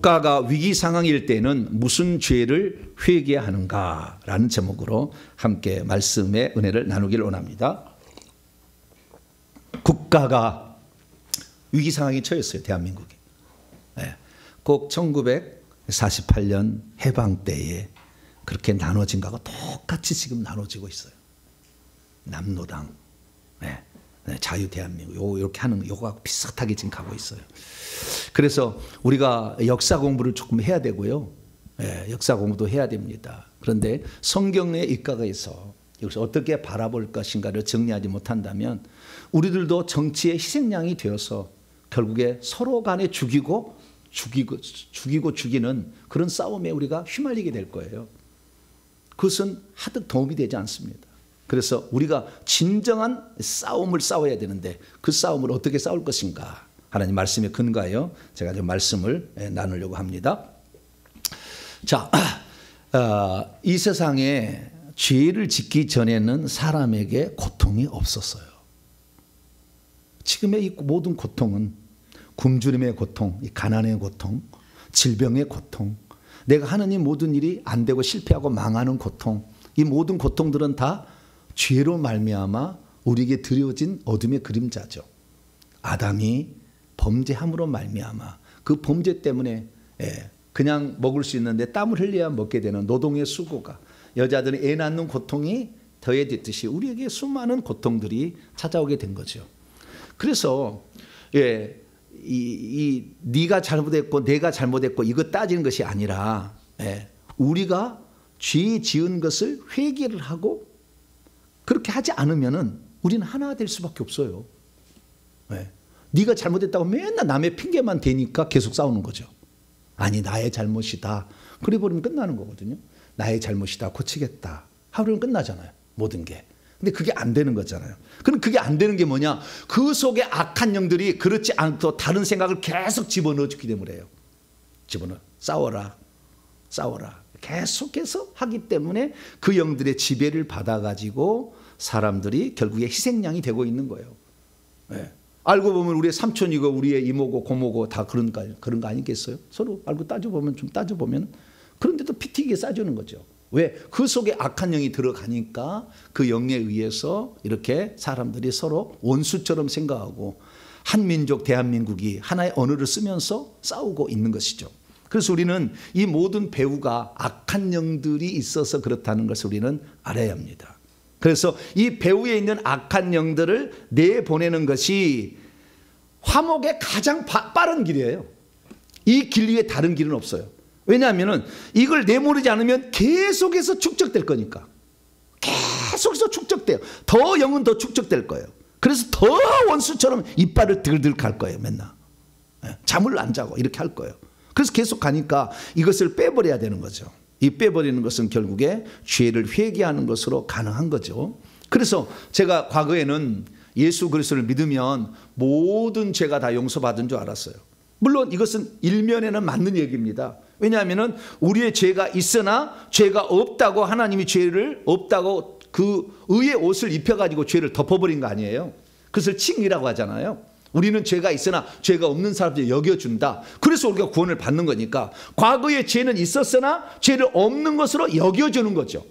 국가가 위기 상황일 때는 무슨 죄를 회개하는가 라는 제목으로 함께 말씀의 은혜를 나누기를 원합니다. 국가가 위기 상황에 처했어요. 대한민국이. 꼭 1948년 해방 때에 그렇게 나눠진 거하고 똑같이 지금 나눠지고 있어요. 남노당, 자유대한민국 이렇게 하는 요거하고 비슷하게 지금 가고 있어요. 그래서 우리가 역사 공부를 조금 해야 되고요. 역사 공부도 해야 됩니다. 그런데 성경의 입각에서 여기서 어떻게 바라볼 것인가를 정리하지 못한다면 우리들도 정치의 희생양이 되어서 결국에 서로 간에 죽이고 죽이는 그런 싸움에 우리가 휘말리게 될 거예요. 그것은 하등 도움이 되지 않습니다. 그래서 우리가 진정한 싸움을 싸워야 되는데 그 싸움을 어떻게 싸울 것인가 하나님 말씀에 근거하여 제가 좀 말씀을 나누려고 합니다. 자, 이 세상에 죄를 짓기 전에는 사람에게 고통이 없었어요. 지금의 이 모든 고통은 굶주림의 고통, 가난의 고통, 질병의 고통, 내가 하는 이 모든 일이 안 되고 실패하고 망하는 고통, 이 모든 고통들은 다 죄로 말미암아 우리에게 드려진 어둠의 그림자죠. 아담이 범죄함으로 말미암아 그 범죄 때문에 그냥 먹을 수 있는데 땀을 흘려야 먹게 되는 노동의 수고가, 여자들은 애 낳는 고통이 더해졌듯이 우리에게 수많은 고통들이 찾아오게 된 거죠. 그래서 네가 잘못했고 내가 잘못했고 이거 따지는 것이 아니라 우리가 죄 지은 것을 회개를 하고 그렇게 하지 않으면은 우리는 하나 될 수밖에 없어요. 네가 잘못했다고 맨날 남의 핑계만 대니까 계속 싸우는 거죠. 아니 나의 잘못이다. 그래 버리면 끝나는 거거든요. 나의 잘못이다. 고치겠다. 하루는 끝나잖아요. 모든 게. 근데 그게 안 되는 거잖아요. 그럼 그게 안 되는 게 뭐냐? 그 속에 악한 영들이 그렇지 않고 다른 생각을 계속 집어넣어 주기 때문에 해요. 싸워라. 계속해서 하기 때문에 그 영들의 지배를 받아가지고 사람들이 결국에 희생양이 되고 있는 거예요. 알고 보면 우리의 삼촌이고 우리의 이모고 고모고 다 그런 거 아니겠어요? 서로 알고 따져보면 그런데도 피 튀기게 싸주는 거죠. 왜? 그 속에 악한 영이 들어가니까 그 영에 의해서 이렇게 사람들이 서로 원수처럼 생각하고 한 민족 대한민국이 하나의 언어를 쓰면서 싸우고 있는 것이죠. 그래서 우리는 이 모든 배후가 악한 영들이 있어서 그렇다는 것을 우리는 알아야 합니다. 그래서 이 배후에 있는 악한 영들을 내보내는 것이 화목의 가장 빠른 길이에요. 이 길 위에 다른 길은 없어요. 왜냐하면 이걸 내모르지 않으면 계속해서 축적될 거니까. 계속해서 축적돼요. 더 영은 더 축적될 거예요. 그래서 더 원수처럼 이빨을 들들 갈 거예요. 맨날. 잠을 안 자고 이렇게 할 거예요. 그래서 계속 가니까 이것을 빼버려야 되는 거죠. 이 빼버리는 것은 결국에 죄를 회개하는 것으로 가능한 거죠. 그래서 제가 과거에는 예수 그리스도를 믿으면 모든 죄가 다 용서받은 줄 알았어요. 물론 이것은 일면에는 맞는 얘기입니다. 왜냐하면 우리의 죄가 있으나 죄가 없다고 하나님이 죄를 없다고 그 의의 옷을 입혀가지고 죄를 덮어버린 거 아니에요. 그것을 칭의라고 하잖아요. 우리는 죄가 있으나 죄가 없는 사람들이 여겨준다. 그래서 우리가 구원을 받는 거니까 과거에 죄는 있었으나 죄를 없는 것으로 여겨주는 거죠.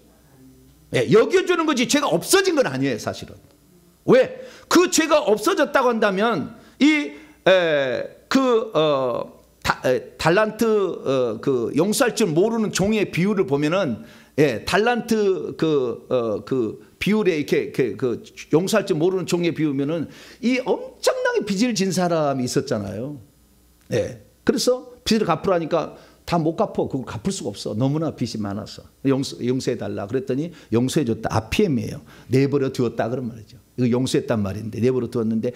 여겨주는 거지 죄가 없어진 건 아니에요. 사실은. 왜? 그 죄가 없어졌다고 한다면 달란트 용서할 줄 모르는 종의 비유를 보면은 달란트 비율에 이렇게 용서할 줄 모르는 종에 비우면은 이 엄청나게 빚을 진 사람이 있었잖아요. 그래서 빚을 갚으라니까 다 못 갚아. 그걸 갚을 수가 없어. 너무나 빚이 많아서 용서해달라 그랬더니 용서해줬다. 아피엠이에요. 내버려 두었다 그런 말이죠. 이거 용서했단 말인데 내버려 두었는데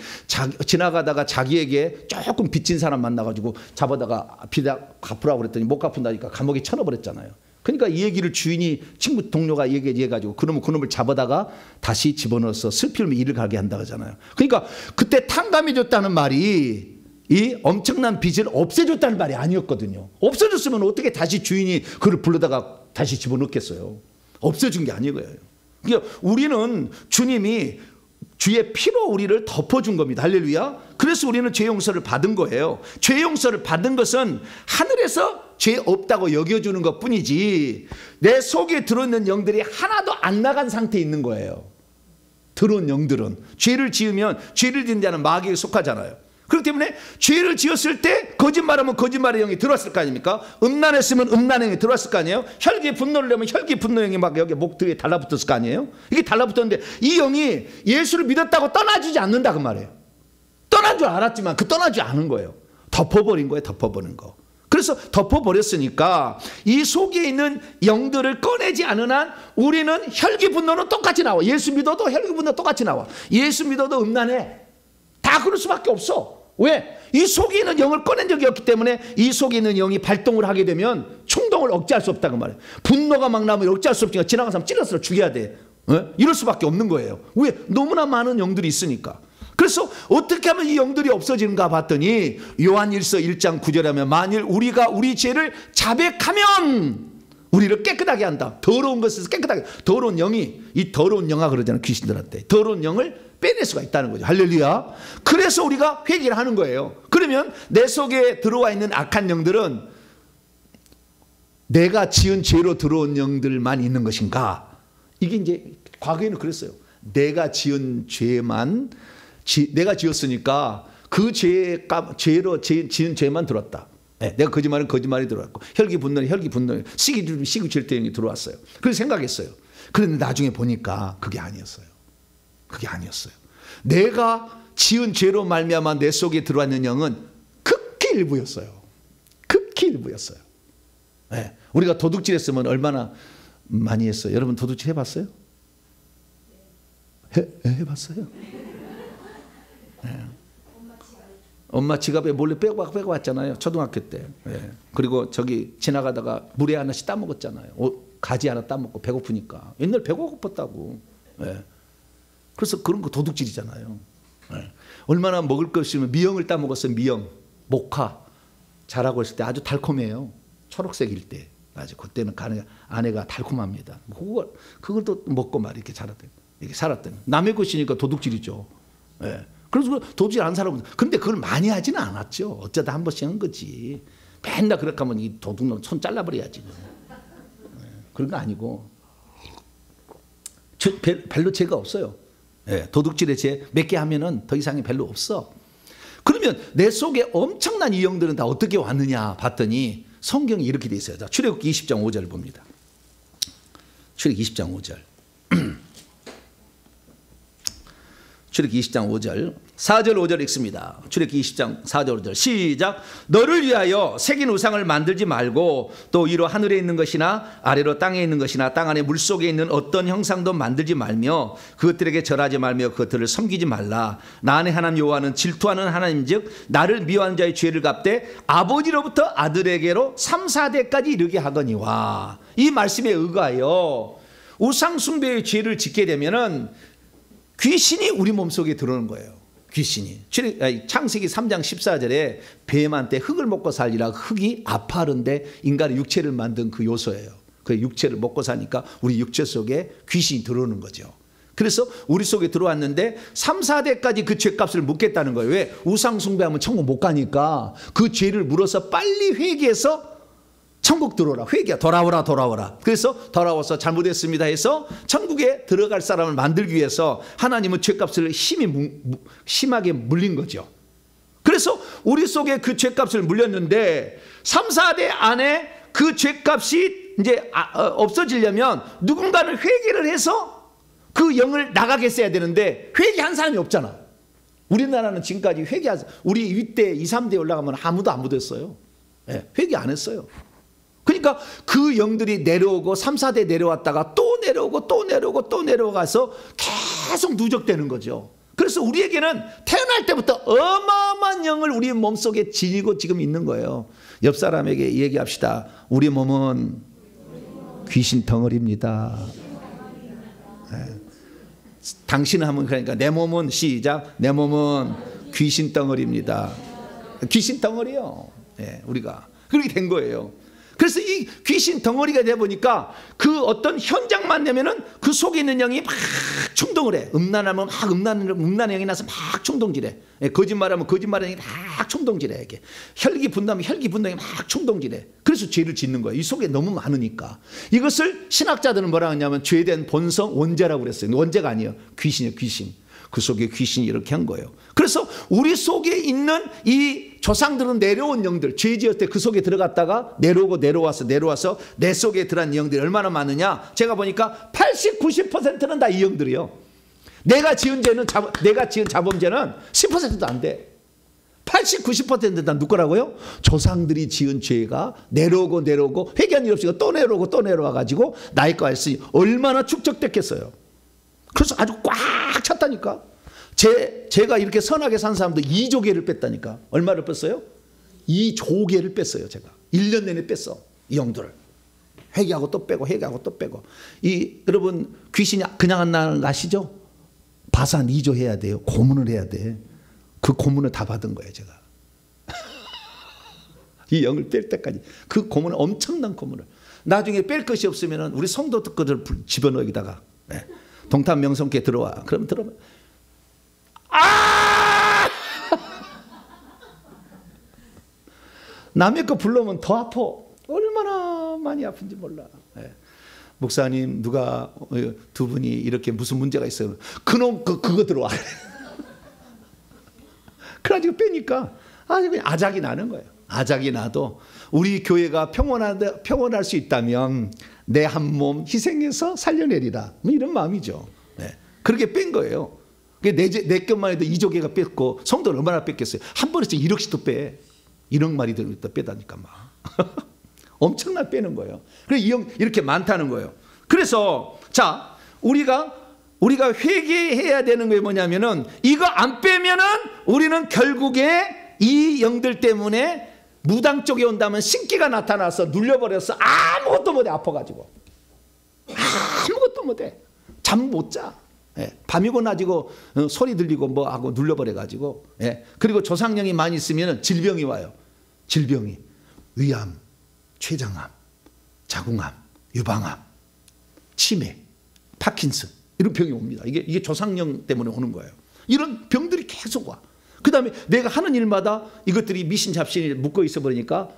지나가다가 자기에게 조금 빚진 사람 만나가지고 잡아다가 빚 갚으라고 그랬더니 못 갚는다니까 감옥에 쳐넣어버렸잖아요. 그러니까 이 얘기를 주인이 친구 동료가 얘기해가지고 그놈을 잡아다가 다시 집어넣어서 슬피면 일을 가게 한다 하잖아요. 그러니까 그때 탕감해줬다는 말이 이 엄청난 빚을 없애줬다는 말이 아니었거든요. 없어졌으면 어떻게 다시 주인이 그를 불러다가 다시 집어넣겠어요. 없애준 게 아니고요. 그러니까 우리는 주님이 주의 피로 우리를 덮어준 겁니다. 할렐루야. 그래서 우리는 죄 용서를 받은 거예요. 죄 용서를 받은 것은 하늘에서 죄 없다고 여겨주는 것 뿐이지 내 속에 들어있는 영들이 하나도 안 나간 상태에 있는 거예요. 들어온 영들은 죄를 지으면 죄를 짓는 자는 마귀에 속하잖아요. 그렇기 때문에 죄를 지었을 때 거짓말하면 거짓말의 영이 들어왔을 거 아닙니까? 음란했으면 음란의 영이 들어왔을 거 아니에요? 혈기 분노를 내면 혈기 분노의 영이 막 여기 목 등에 달라붙었을 거 아니에요? 이게 달라붙었는데 이 영이 예수를 믿었다고 떠나주지 않는다 그 말이에요. 떠난 줄 알았지만 그 떠나지 않은 거예요. 덮어버린 거예요. 덮어버린 거. 그래서 덮어버렸으니까 이 속에 있는 영들을 꺼내지 않은 한 우리는 혈기 분노는 똑같이 나와. 예수 믿어도 혈기 분노 똑같이 나와. 예수 믿어도 음란해. 다 그럴 수밖에 없어. 왜? 이 속에 있는 영을 꺼낸 적이 없기 때문에 이 속에 있는 영이 발동을 하게 되면 충동을 억제할 수 없다고 말해요. 분노가 막 나면 억제할 수 없으니까 지나간 사람 찔러서 죽여야 돼. 이럴 수밖에 없는 거예요. 왜? 너무나 많은 영들이 있으니까. 그래서 어떻게 하면 이 영들이 없어지는가 봤더니 요한일서 1장 9절에 하면 만일 우리가 우리 죄를 자백하면 우리를 깨끗하게 한다. 더러운 것에서 깨끗하게. 더러운 영이 이 더러운 영아 그러잖아요. 귀신들한테. 더러운 영을 빼낼 수가 있다는 거죠. 할렐루야. 그래서 우리가 회개를 하는 거예요. 그러면 내 속에 들어와 있는 악한 영들은 내가 지은 죄로 들어온 영들만 있는 것인가? 이게 이제 과거에는 그랬어요. 내가 지은 죄만 내가 지었으니까 그 죄로 지은 죄만 들어왔다. 네, 내가 거짓말은 거짓말이 들어왔고 혈기 분노는 혈기 분노, 시기 질투 영이 들어왔어요. 그래서 생각했어요. 그런데 나중에 보니까 그게 아니었어요. 그게 아니었어요. 내가 지은 죄로 말미암아 내 속에 들어왔는 영은 극히 일부였어요. 극히 일부였어요. 네, 우리가 도둑질했으면 얼마나 많이 했어요. 여러분 도둑질 해봤어요? 해봤어요? 네. 엄마 지갑에 몰래 빼고 왔잖아요. 초등학교 때. 네. 그리고 저기 지나가다가 물에 하나씩 따먹었잖아요. 가지 하나 따먹고 배고프니까. 옛날 배가 고팠다고. 네. 그래서 그런 거 도둑질이잖아요. 네. 얼마나 먹을 거 없으면 미영을 따먹었어요. 미영, 목화. 자라고 했을 때 아주 달콤해요. 초록색일 때. 아주 그때는 아내가 달콤합니다. 그걸 또 먹고 말 이렇게 자랐대요. 이렇게 살았대요. 남의 것이니까 도둑질이죠. 네. 그래서 도둑질 안 사람은 근데 그걸 많이 하지는 않았죠. 어쩌다 한 번씩 한 거지. 맨날 그렇게 하면 이 도둑놈 손 잘라버려야지. 네. 그런 거 아니고 별로 죄가 없어요. 네. 도둑질의 죄 몇 개 하면은 더 이상이 별로 없어. 그러면 내 속에 엄청난 이 영들은 다 어떻게 왔느냐 봤더니 성경이 이렇게 돼 있어요. 자, 출애굽기 20장 5절 봅니다. 출애굽기 20장 5절. 출애굽기 20장 5절 4절 5절 읽습니다. 출애굽기 20장 4절 5절 시작. 너를 위하여 새긴 우상을 만들지 말고 또 위로 하늘에 있는 것이나 아래로 땅에 있는 것이나 땅 안에 물속에 있는 어떤 형상도 만들지 말며 그것들에게 절하지 말며 그것들을 섬기지 말라. 나의 하나님 여호와는 질투하는 하나님즉 나를 미워하는 자의 죄를 갚되 아버지로부터 아들에게로 3, 4대까지 이르게 하거니와. 이 말씀에 의하여 우상 숭배의 죄를 짓게 되면은 귀신이 우리 몸속에 들어오는 거예요. 귀신이. 창세기 3장 14절에 뱀한테 흙을 먹고 살리라. 흙이 아파하는데 인간의 육체를 만든 그 요소예요. 그 육체를 먹고 사니까 우리 육체 속에 귀신이 들어오는 거죠. 그래서 우리 속에 들어왔는데 3, 4대까지 그 죄값을 묻겠다는 거예요. 왜? 우상 숭배하면 천국 못 가니까 그 죄를 물어서 빨리 회개해서 천국 들어오라. 회개야. 돌아오라. 그래서 돌아와서 잘못했습니다 해서 천국에 들어갈 사람을 만들기 위해서 하나님은 죄값을 심하게 물린 거죠. 그래서 우리 속에 그 죄값을 물렸는데 3, 4대 안에 그 죄값이 이제 없어지려면 누군가는 회개를 해서 그 영을 나가게 했어야 되는데 회개한 사람이 없잖아. 우리나라는 지금까지 우리 윗대 2, 3대에 올라가면 아무도 안 묻었어요. 네, 회개 안 했어요. 그러니까 그 영들이 내려오고 3, 4대 내려왔다가 또 내려오가서 계속 누적되는 거죠. 그래서 우리에게는 태어날 때부터 어마어마한 영을 우리 몸속에 지니고 지금 있는 거예요. 옆 사람에게 얘기합시다. 우리 몸은 귀신 덩어리입니다. 네. 당신은 하면 그러니까 내 몸은 시작. 내 몸은 귀신 덩어리입니다. 귀신 덩어리요. 네, 우리가 그렇게 된 거예요. 그래서 이 귀신 덩어리가 돼 보니까 그 어떤 현장만 내면은 그 속에 있는 영이 막 충동을 해. 음란하면 막 음란 영이 나서 막 충동질해. 거짓말하면 거짓말하는 영이 막 충동질해. 이게 혈기 분다면 혈기 분다면 막 충동질해. 그래서 죄를 짓는 거예요. 이 속에 너무 많으니까. 이것을 신학자들은 뭐라 하냐면 죄에 대한 본성 원죄라고 그랬어요. 원죄가 아니에요. 귀신이에요, 귀신. 그 속에 귀신이 이렇게 한 거예요. 그래서 우리 속에 있는 이 조상들은 내려온 영들, 죄 지을 때 그 속에 들어갔다가 내려오고 내려와서 내 속에 들어간 영들이 얼마나 많으냐. 제가 보니까 80, 90%는 다 이 영들이요. 내가 지은 자범죄는 10%도 안 돼. 80, 90%는 다 누구라고요? 조상들이 지은 죄가 내려오고 회개한 일 없이 또 내려와 가지고 나의 거 했으니 얼마나 축적됐겠어요. 그래서 아주 꽉 찼다니까. 제가 이렇게 선하게 산 사람도 2조개를 뺐다니까. 얼마를 뺐어요? 2조개를 뺐어요. 제가 1년 내내 뺐어. 이 영들을 회개하고 또 빼고 여러분 귀신이 그냥 안 나는 거 아시죠? 바산 2조 해야 돼요. 고문을 해야 돼. 그 고문을 다 받은 거예요. 제가 이 영을 뺄 때까지 그 고문을, 엄청난 고문을. 나중에 뺄 것이 없으면 우리 성도들 것을 집어넣어 여기다가 동탄 명성교회 들어와. 그럼 들어봐. 남의 거 불러오면 더 아파. 얼마나 많이 아픈지 몰라. 목사님 누가 두 분이 이렇게 무슨 문제가 있어요. 그놈 그거 들어와. 그래가지고 빼니까 아주 그냥 아작이 나는 거예요. 아작이 나도 우리 교회가 평온할 수 있다면 내 한 몸 희생해서 살려내리라. 뭐 이런 마음이죠. 그렇게 뺀 거예요. 내 것만 해도 2조개가 뺐고 성도는 얼마나 뺐겠어요. 한 번에 1억씩도 빼. 1억 마리 들다 빼다니까 막. 엄청나게 빼는 거예요. 그래서 이 영 이렇게 많다는 거예요. 그래서 자 우리가 회개해야 되는 게 뭐냐면은 이거 안 빼면은 우리는 결국에 이 영들 때문에 무당 쪽에 온다면 신기가 나타나서 눌려버려서 아무것도 못해. 아파가지고 아무것도 못해. 잠 못 자. 밤이고 낮이고 소리 들리고 뭐 하고 눌려버려가지고. 그리고 조상령이 많이 있으면 질병이 와요. 질병이 위암, 췌장암, 자궁암, 유방암, 치매, 파킨슨 이런 병이 옵니다. 이게 조상령 때문에 오는 거예요. 이런 병들이 계속 와. 그 다음에 내가 하는 일마다 이것들이 미신잡신이 묶어 있어 버리니까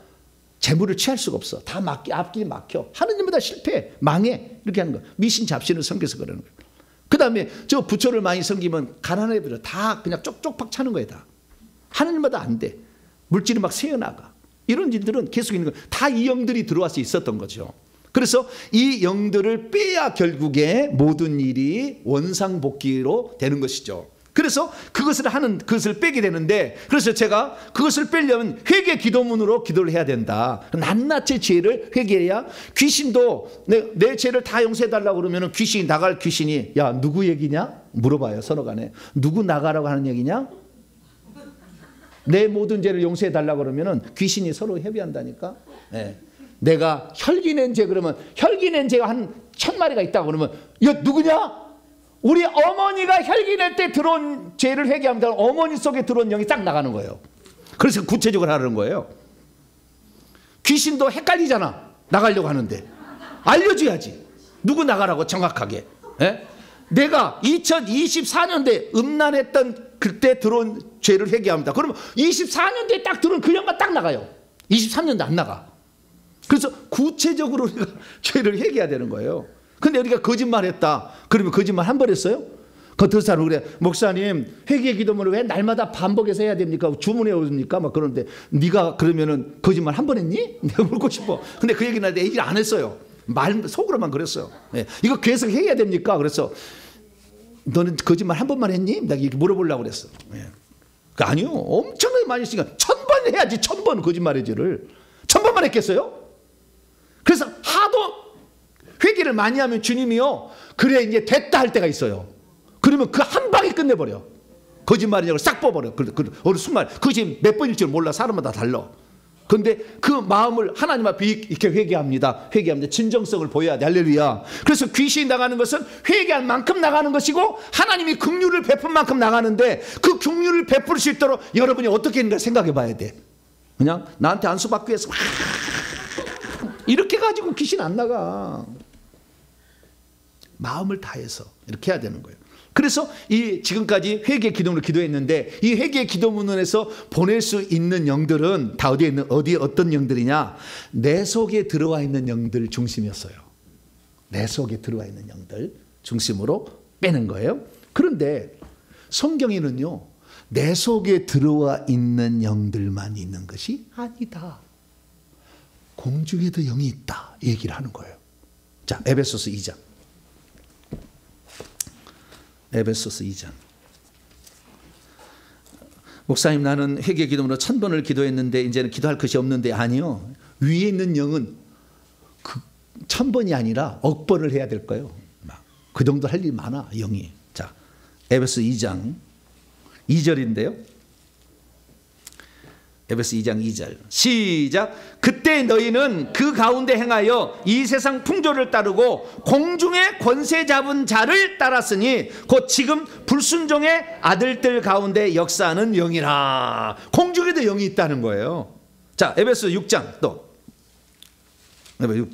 재물을 취할 수가 없어. 다 앞길이 막혀. 하는 일마다 실패, 망해. 이렇게 하는 거예요. 미신잡신을 섬겨서 그러는 거예요. 그 다음에 저 부처를 많이 섬기면 가난해 버려. 다 그냥 쪽쪽팍 차는 거예요. 다. 하는 일마다 안 돼. 물질이 막 새어나가. 이런 일들은 계속 있는 거예요. 다 이 영들이 들어와서 있었던 거죠. 그래서 이 영들을 빼야 결국에 모든 일이 원상복귀로 되는 것이죠. 그래서 그것을 빼게 되는데, 그래서 제가 그것을 빼려면 회개 기도문으로 기도를 해야 된다. 낱낱이 죄를 회개해야 귀신도 내 죄를 다 용서해달라고 그러면 귀신이 나갈 귀신이 야 누구 얘기냐? 물어봐요. 서로 간에. 누구 나가라고 하는 얘기냐? 내 모든 죄를 용서해달라고 그러면 귀신이 서로 협의한다니까. 내가 혈기낸 죄 그러면 혈기낸 죄가 한 1000마리가 있다고 그러면 야 누구냐? 우리 어머니가 혈기낼 때 들어온 죄를 회개합니다. 어머니 속에 들어온 영이 딱 나가는 거예요. 그래서 구체적으로 하는 거예요. 귀신도 헷갈리잖아. 나가려고 하는데 알려줘야지. 누구 나가라고 정확하게. 내가 2024년도에 음란했던 그때 들어온 죄를 회개합니다. 그러면 24년도에 딱 들어온 그 영가 딱 나가요. 23년도 안 나가. 그래서 구체적으로 우리가 죄를 회개해야 되는 거예요. 근데 우리가 거짓말했다. 그러면 거짓말 한 번 했어요? 그 사람은 그래. 목사님 회개 기도문을 왜 날마다 반복해서 해야 됩니까? 주문해 오십니까? 막 그러는데 네가 그러면은 거짓말 한 번 했니? 내가 묻고 싶어. 근데 그 얘기는 내 얘기를 안 했어요. 속으로만 그랬어요. 이거 계속 해야 됩니까? 그래서 너는 거짓말 한 번만 했니? 내가 이렇게 물어보려고 그랬어. 아니요. 엄청나게 많이 했으니까 1000번 해야지. 1000번 거짓말해지를 1000번만 했겠어요? 그래서 하도 회개를 많이 하면 주님이요. 그래 이제 됐다 할 때가 있어요. 그러면 그 한 방에 끝내버려. 거짓말이냐고 싹 뽑아버려. 어느 순간 그것이 몇 번일 줄 몰라. 사람마다 달라. 그런데 그 마음을 하나님 앞에 이렇게 회개합니다. 진정성을 보여야 돼. 할렐루야. 그래서 귀신이 나가는 것은 회개한 만큼 나가는 것이고 하나님이 긍휼을 베푼 만큼 나가는데 그 긍휼을 베풀 수 있도록 여러분이 어떻게 했는가 생각해 봐야 돼. 그냥 나한테 안수 받기 위해서 이렇게 가지고 귀신 안 나가. 마음을 다해서 이렇게 해야 되는 거예요. 그래서 이 지금까지 회개 기도문을 기도했는데 이 회개 기도문에서 보낼 수 있는 영들은 다 어디에 있는 어떤 영들이냐? 내 속에 들어와 있는 영들 중심이었어요. 내 속에 들어와 있는 영들 중심으로 빼는 거예요. 그런데 성경에는요, 내 속에 들어와 있는 영들만 있는 것이 아니다. 공중에도 영이 있다. 이 얘기를 하는 거예요. 자, 에베소서 2장. 에베소서 2장. 목사님, 나는 회개 기도문으로 1000번을 기도했는데 이제는 기도할 것이 없는데, 아니요. 위에 있는 영은 그 1000번이 아니라 1000번을 해야 될 거예요. 그 정도 할 일 많아, 영이. 자, 에베소 2장 2절인데요. 에베소 2장 2절 시작. 그때 너희는 그 가운데 행하여 이 세상 풍조를 따르고 공중의 권세 잡은 자를 따랐으니 곧 지금 불순종의 아들들 가운데 역사하는 영이라. 공중에도 영이 있다는 거예요. 자, 에베소 6장 또 에베소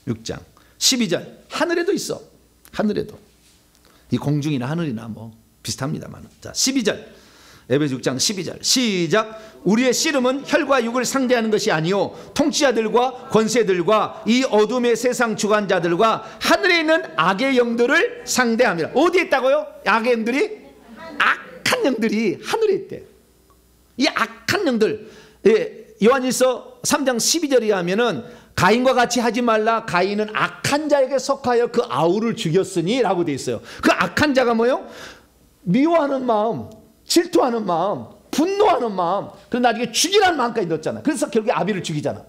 6장 12절 하늘에도 있어. 하늘에도. 이 공중이나 하늘이나 뭐 비슷합니다만. 자, 12절 에베소 6장 12절 시작. 우리의 씨름은 혈과 육을 상대하는 것이 아니요 통치자들과 권세들과 이 어둠의 세상 주관자들과 하늘에 있는 악의 영들을 상대합니다. 어디에 있다고요? 악의 영들이? 악한 영들이 하늘에 있대. 이 악한 영들, 요한일서 3장 12절에 하면은 가인과 같이 하지 말라. 가인은 악한 자에게 속하여 그 아우를 죽였으니 라고 돼 있어요. 그 악한 자가 뭐예요? 미워하는 마음, 질투하는 마음, 분노하는 마음, 그리고 나중에 죽이라는 마음까지 넣었잖아. 그래서 결국에 아비를 죽이잖아.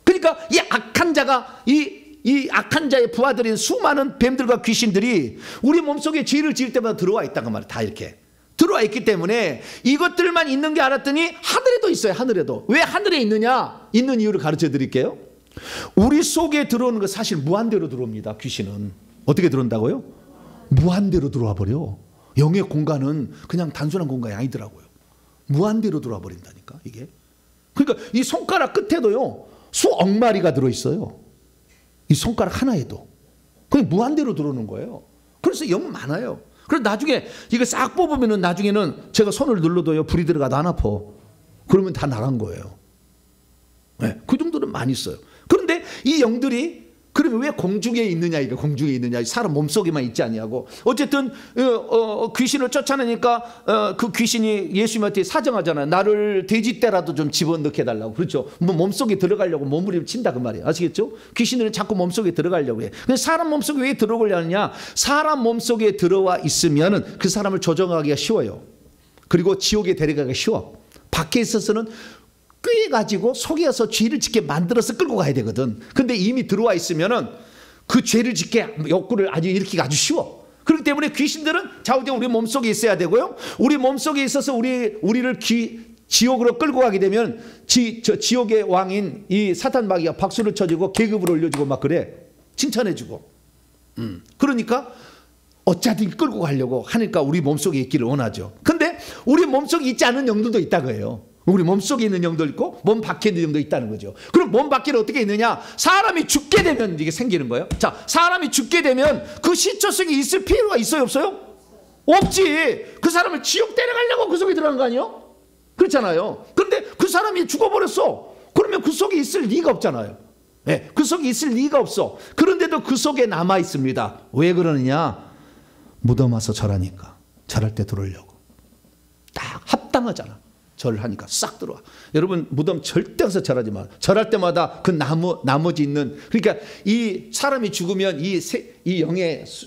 그러니까 이 악한 자가 이 악한 자의 부하들인 수많은 뱀들과 귀신들이 우리 몸속에 죄를 지을 때마다 들어와 있다고 말이야. 다 이렇게 들어와 있기 때문에 이것들만 있는 게 알았더니 하늘에도 있어요. 하늘에도. 왜 하늘에 있느냐? 있는 이유를 가르쳐 드릴게요. 우리 속에 들어오는 거 사실 무한대로 들어옵니다. 귀신은 어떻게 들어온다고요? 무한대로 들어와 버려. 영의 공간은 그냥 단순한 공간이 아니더라고요. 무한대로 들어와 버린다니까 이게. 그러니까 이 손가락 끝에도요 수억 마리가 들어있어요. 이 손가락 하나에도. 그냥 무한대로 들어오는 거예요. 그래서 영 많아요. 그래서 나중에 이거 싹 뽑으면은 나중에는 제가 손을 눌러도요 불이 들어가도 안 아파. 그러면 다 나간 거예요. 네, 그 정도는 많이 있어요. 그런데 이 영들이 그러면 왜 공중에 있느냐, 이거 공중에 있느냐, 사람 몸속에만 있지 아니하고. 어쨌든 귀신을 쫓아내니까 그 귀신이 예수님한테 사정하잖아요. 나를 돼지떼라도 좀 집어넣게 해달라고. 그렇죠. 뭐 몸속에 들어가려고 몸부림을 친다 그 말이에요. 아시겠죠? 귀신들은 자꾸 몸속에 들어가려고 해. 근데 사람 몸속에 왜 들어오려느냐? 사람 몸속에 들어와 있으면 그 사람을 조정하기가 쉬워요. 그리고 지옥에 데려가기가 쉬워. 밖에 있어서는 꾀가지고 속여서 죄를 짓게 만들어서 끌고 가야 되거든. 근데 이미 들어와 있으면은 그 죄를 짓게 욕구를 아주 일으키기가 아주 쉬워. 그렇기 때문에 귀신들은 좌우되어 우리 몸속에 있어야 되고요. 우리 몸속에 있어서 우리를 지옥으로 끌고 가게 되면 지옥의 왕인 이 사탄 마귀가 박수를 쳐주고 계급을 올려주고 막 그래. 칭찬해주고. 그러니까 어쩌든 끌고 가려고 하니까 우리 몸속에 있기를 원하죠. 근데 우리 몸속에 있지 않은 영들도 있다고 해요. 우리 몸속에 있는 영도 있고 몸 밖에 있는 영도 있다는 거죠. 그럼 몸 밖에는 어떻게 있느냐? 사람이 죽게 되면 이게 생기는 거예요. 자, 사람이 죽게 되면 그 시초 속에 있을 필요가 있어요, 없어요? 없지. 그 사람을 지옥 데려가려고 그 속에 들어간 거 아니에요? 그렇잖아요. 그런데 그 사람이 죽어버렸어. 그러면 그 속에 있을 리가 없잖아요. 네, 그 속에 있을 리가 없어. 그런데도 그 속에 남아 있습니다. 왜 그러느냐? 무덤 와서 절하니까. 절할 때 들어오려고. 딱 합당하잖아. 절하니까 싹 들어와. 여러분 무덤 절대 가서 절하지 마. 절할 때마다 그 나머지 있는, 그러니까 이 사람이 죽으면 이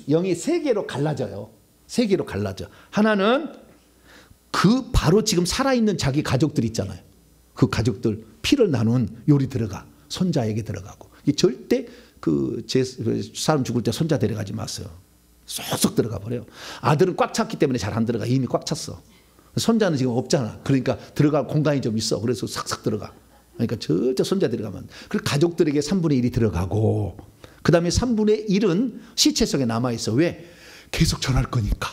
영이 세 개로 갈라져요. 세 개로 갈라져. 하나는 그 바로 지금 살아있는 자기 가족들 있잖아요. 그 가족들 피를 나눈 요리 들어가. 손자에게 들어가고. 절대 사람 죽을 때 손자 데려가지 마세요. 쏙쏙 들어가 버려요. 아들은 꽉 찼기 때문에 잘 안 들어가. 이미 꽉 찼어. 손자는 지금 없잖아. 그러니까 들어갈 공간이 좀 있어. 그래서 싹싹 들어가. 그러니까 절대 손자 들어가면. 그리고 가족들에게 3분의 1이 들어가고, 그 다음에 3분의 1은 시체 속에 남아있어. 왜? 계속 절할 거니까.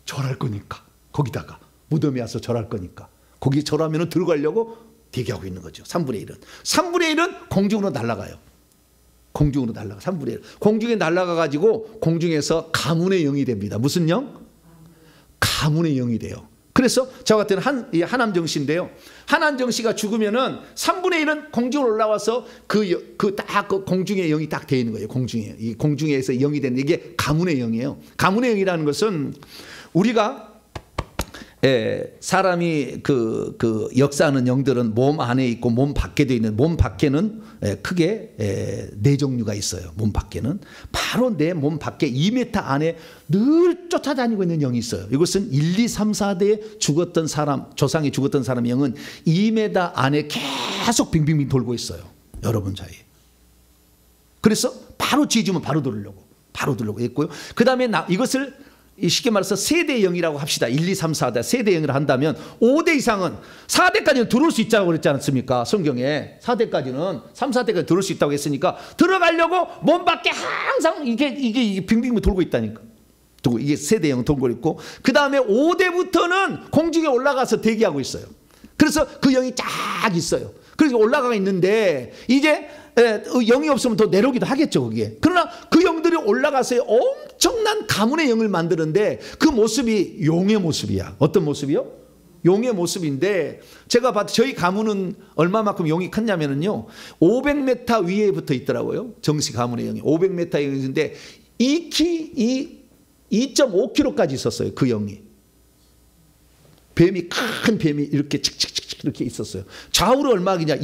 절할 거니까. 거기다가 무덤에 와서 절할 거니까. 거기 절하면 들어가려고 대기하고 있는 거죠. 3분의 1은. 3분의 1은 공중으로 날아가요. 공중으로 날아가. 3분의 1. 공중에 날아가 가지고 공중에서 가문의 영이 됩니다. 무슨 영? 가문의 영이 돼요. 그래서 저 같은 하남정 씨인데요. 하남정 씨가 죽으면은 3분의 1은 공중으로 올라와서 그 공중의 영이 딱 돼 있는 거예요. 공중에. 이 공중에서 영이 되는 이게 가문의 영이에요. 가문의 영이라는 것은 우리가 사람이 그 역사하는 영들은 몸 안에 있고 몸 밖에 돼 있는, 몸 밖에는 크게 네 종류가 있어요. 몸 밖에는 바로 내 몸 밖에 2m 안에 늘 쫓아다니고 있는 영이 있어요. 이것은 1, 2, 3, 4대에 죽었던 사람, 조상이 죽었던 사람의 영은 2m 안에 계속 빙빙빙 돌고 있어요. 여러분 사이에. 그래서 바로 지지면 바로 들으려고 했고요. 그 다음에 이것을 쉽게 말해서 세대 영이라고 합시다. 1, 2, 3, 4대 세대 영이라 한다면 5대 이상은 4대까지는 들어올 수 있다고 그랬지 않습니까? 성경에 4대까지는 3, 4대까지 들어올 수 있다고 했으니까 들어가려고 몸 밖에 항상 이게 빙빙 돌고 있다니까. 이게 세대 영 돌고 있고, 그 다음에 5대부터는 공중에 올라가서 대기하고 있어요. 그래서 그 영이 쫙 있어요. 그래서 올라가 있는데 이제 영이 없으면 더 내려오기도 하겠죠, 거기에. 그러나 그 영들이 올라가서 엄청난 가문의 영을 만드는데 그 모습이 용의 모습이야. 어떤 모습이요? 용의 모습인데, 제가 봤을 때 저희 가문은 얼마만큼 용이 컸냐면요, 500m 위에 붙어 있더라고요. 정시 가문의 영이 500m 영인데 2.5km까지 있었어요. 그 영이. 큰 뱀이 이렇게 칙칙칙 이렇게 있었어요. 좌우로 얼마냐?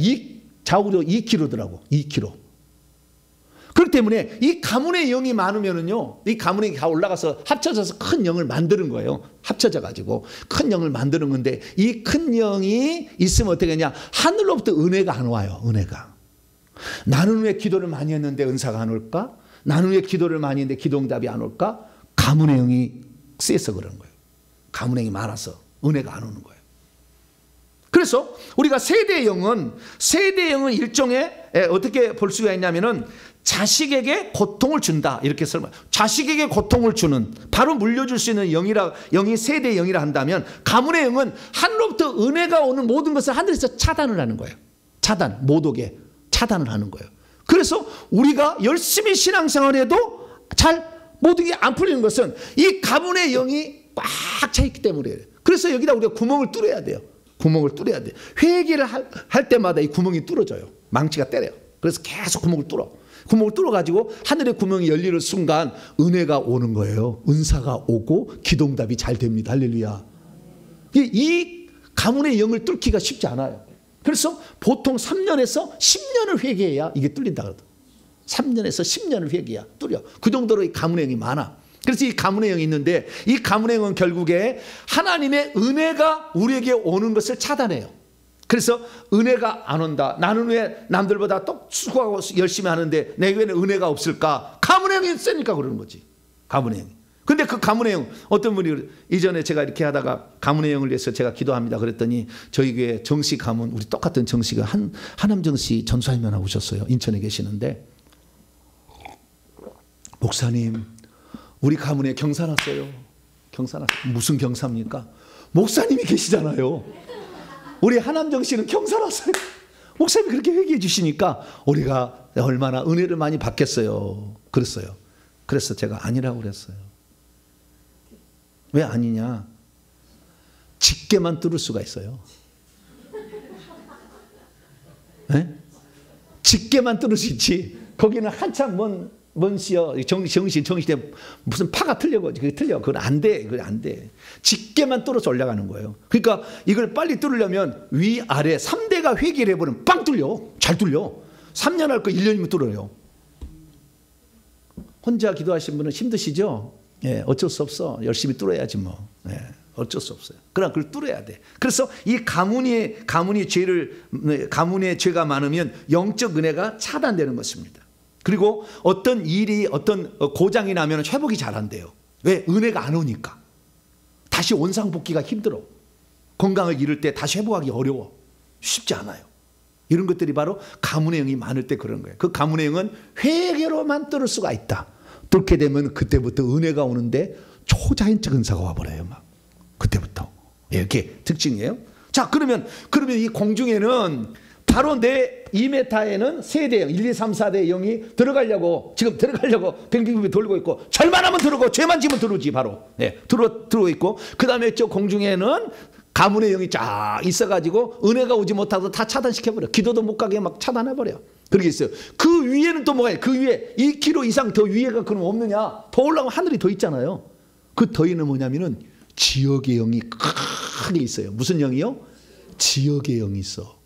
좌우로 2km더라고. 2km. 그렇기 때문에 이 가문의 영이 많으면은요, 이 가문의 영이 다 올라가서 합쳐져서 큰 영을 만드는 거예요. 합쳐져 가지고 큰 영을 만드는 건데, 이 큰 영이 있으면 어떻게 하냐? 하늘로부터 은혜가 안 와요. 은혜가. 나는 왜 기도를 많이 했는데 은사가 안 올까? 나는 왜 기도를 많이 했는데 기도응답이 안 올까? 가문의 영이 세서 그런 거예요. 가문의 영이 많아서 은혜가 안 오는 거예요. 그래서 우리가 세대의 영은 일종의 어떻게 볼 수가 있냐면은 자식에게 고통을 준다, 이렇게 설명. 자식에게 고통을 주는, 바로 물려줄 수 있는 영이 세대의 영이라 한다면, 가문의 영은 하늘로부터 은혜가 오는 모든 것을 하늘에서 차단을 하는 거예요. 차단, 못 오게 차단을 하는 거예요. 그래서 우리가 열심히 신앙생활해도 잘 모든 게 안 풀리는 것은 이 가문의 영이 꽉 차 있기 때문이에요. 그래서 여기다 우리가 구멍을 뚫어야 돼요. 구멍을 뚫어야 돼요. 회개를 할 때마다 이 구멍이 뚫어져요. 망치가 때려요. 그래서 계속 구멍을 뚫어. 구멍을 뚫어가지고 하늘의 구멍이 열리는 순간 은혜가 오는 거예요. 은사가 오고 기도응답이 잘 됩니다. 할렐루야. 이 가문의 영을 뚫기가 쉽지 않아요. 그래서 보통 3년에서 10년을 회개해야 이게 뚫린다 그러더라고요. 3년에서 10년을 회개해야 뚫려. 그 정도로 이 가문의 영이 많아. 그래서 이 가문의 영이 있는데, 이 가문의 영은 결국에 하나님의 은혜가 우리에게 오는 것을 차단해요. 그래서 은혜가 안 온다. 나는 왜 남들보다 또 수고하고 열심히 하는데 내게는 은혜가 없을까? 가문의 영이 있으니까 그러는 거지. 가문의 영이. 근데 그 가문의 영, 어떤 분이 이전에 제가 이렇게 하다가 가문의 영을 위해서 제가 기도합니다 그랬더니, 저희 교회 정씨 가문, 우리 똑같은 정씨가 하남정 씨 전수할머니 오셨어요. 인천에 계시는데, 목사님, 우리 가문에 경사 났어요. 경사 났어요. 무슨 경사입니까? 목사님이 계시잖아요. 우리 하남정 씨는 경사 났어요. 목사님이 그렇게 회개해 주시니까 우리가 얼마나 은혜를 많이 받겠어요. 그랬어요. 그래서 제가 아니라고 그랬어요. 왜 아니냐? 짙게만 뚫을 수가 있어요. 네? 짙게만 뚫을 수 있지. 거기는 한참 뭔 씨요, 정신에 무슨 파가 틀려고, 그게 틀려. 그건 안 돼. 그건 안 돼. 짙게만 뚫어서 올라가는 거예요. 그러니까 이걸 빨리 뚫으려면 위아래 3대가 회개를 해버리면 빵 뚫려. 잘 뚫려. 3년 할 거 1년이면 뚫어요. 혼자 기도하신 분은 힘드시죠? 예, 어쩔 수 없어. 열심히 뚫어야지 뭐. 예, 어쩔 수 없어요. 그러나 그걸 뚫어야 돼. 그래서 이 가문의 죄가 많으면 영적 은혜가 차단되는 것입니다. 그리고 어떤 일이, 어떤 고장이 나면 회복이 잘 안 돼요. 왜? 은혜가 안 오니까. 다시 원상복귀가 힘들어. 건강을 잃을 때 다시 회복하기 어려워. 쉽지 않아요. 이런 것들이 바로 가문의 영이 많을 때 그런 거예요. 그 가문의 영은 회개로만 뚫을 수가 있다. 뚫게 되면 그때부터 은혜가 오는데 초자연적 은사가 와버려요. 막 그때부터. 이렇게 특징이에요. 자, 그러면 이 공중에는 바로 내 2m에는 세대 0, 1, 2, 3, 4대 0이 들어가려고 뱅빙빙 돌고 있고, 절만하면 들어오고 죄만 지면 들어오지 바로. 네, 들어오고 있고, 그 다음에 저 공중에는 가문의 영이 쫙 있어가지고 은혜가 오지 못하고 다 차단시켜버려. 기도도 못 가게 막 차단해버려. 그렇게 있어요. 그 위에는 또 뭐가, 그 위에 2km 이상 더 위에가 그럼 없느냐? 더 올라가면 하늘이 더 있잖아요. 그 더위는 뭐냐면은 지역의 영이 크게 있어요. 무슨 영이요? 지역의 영이 있어.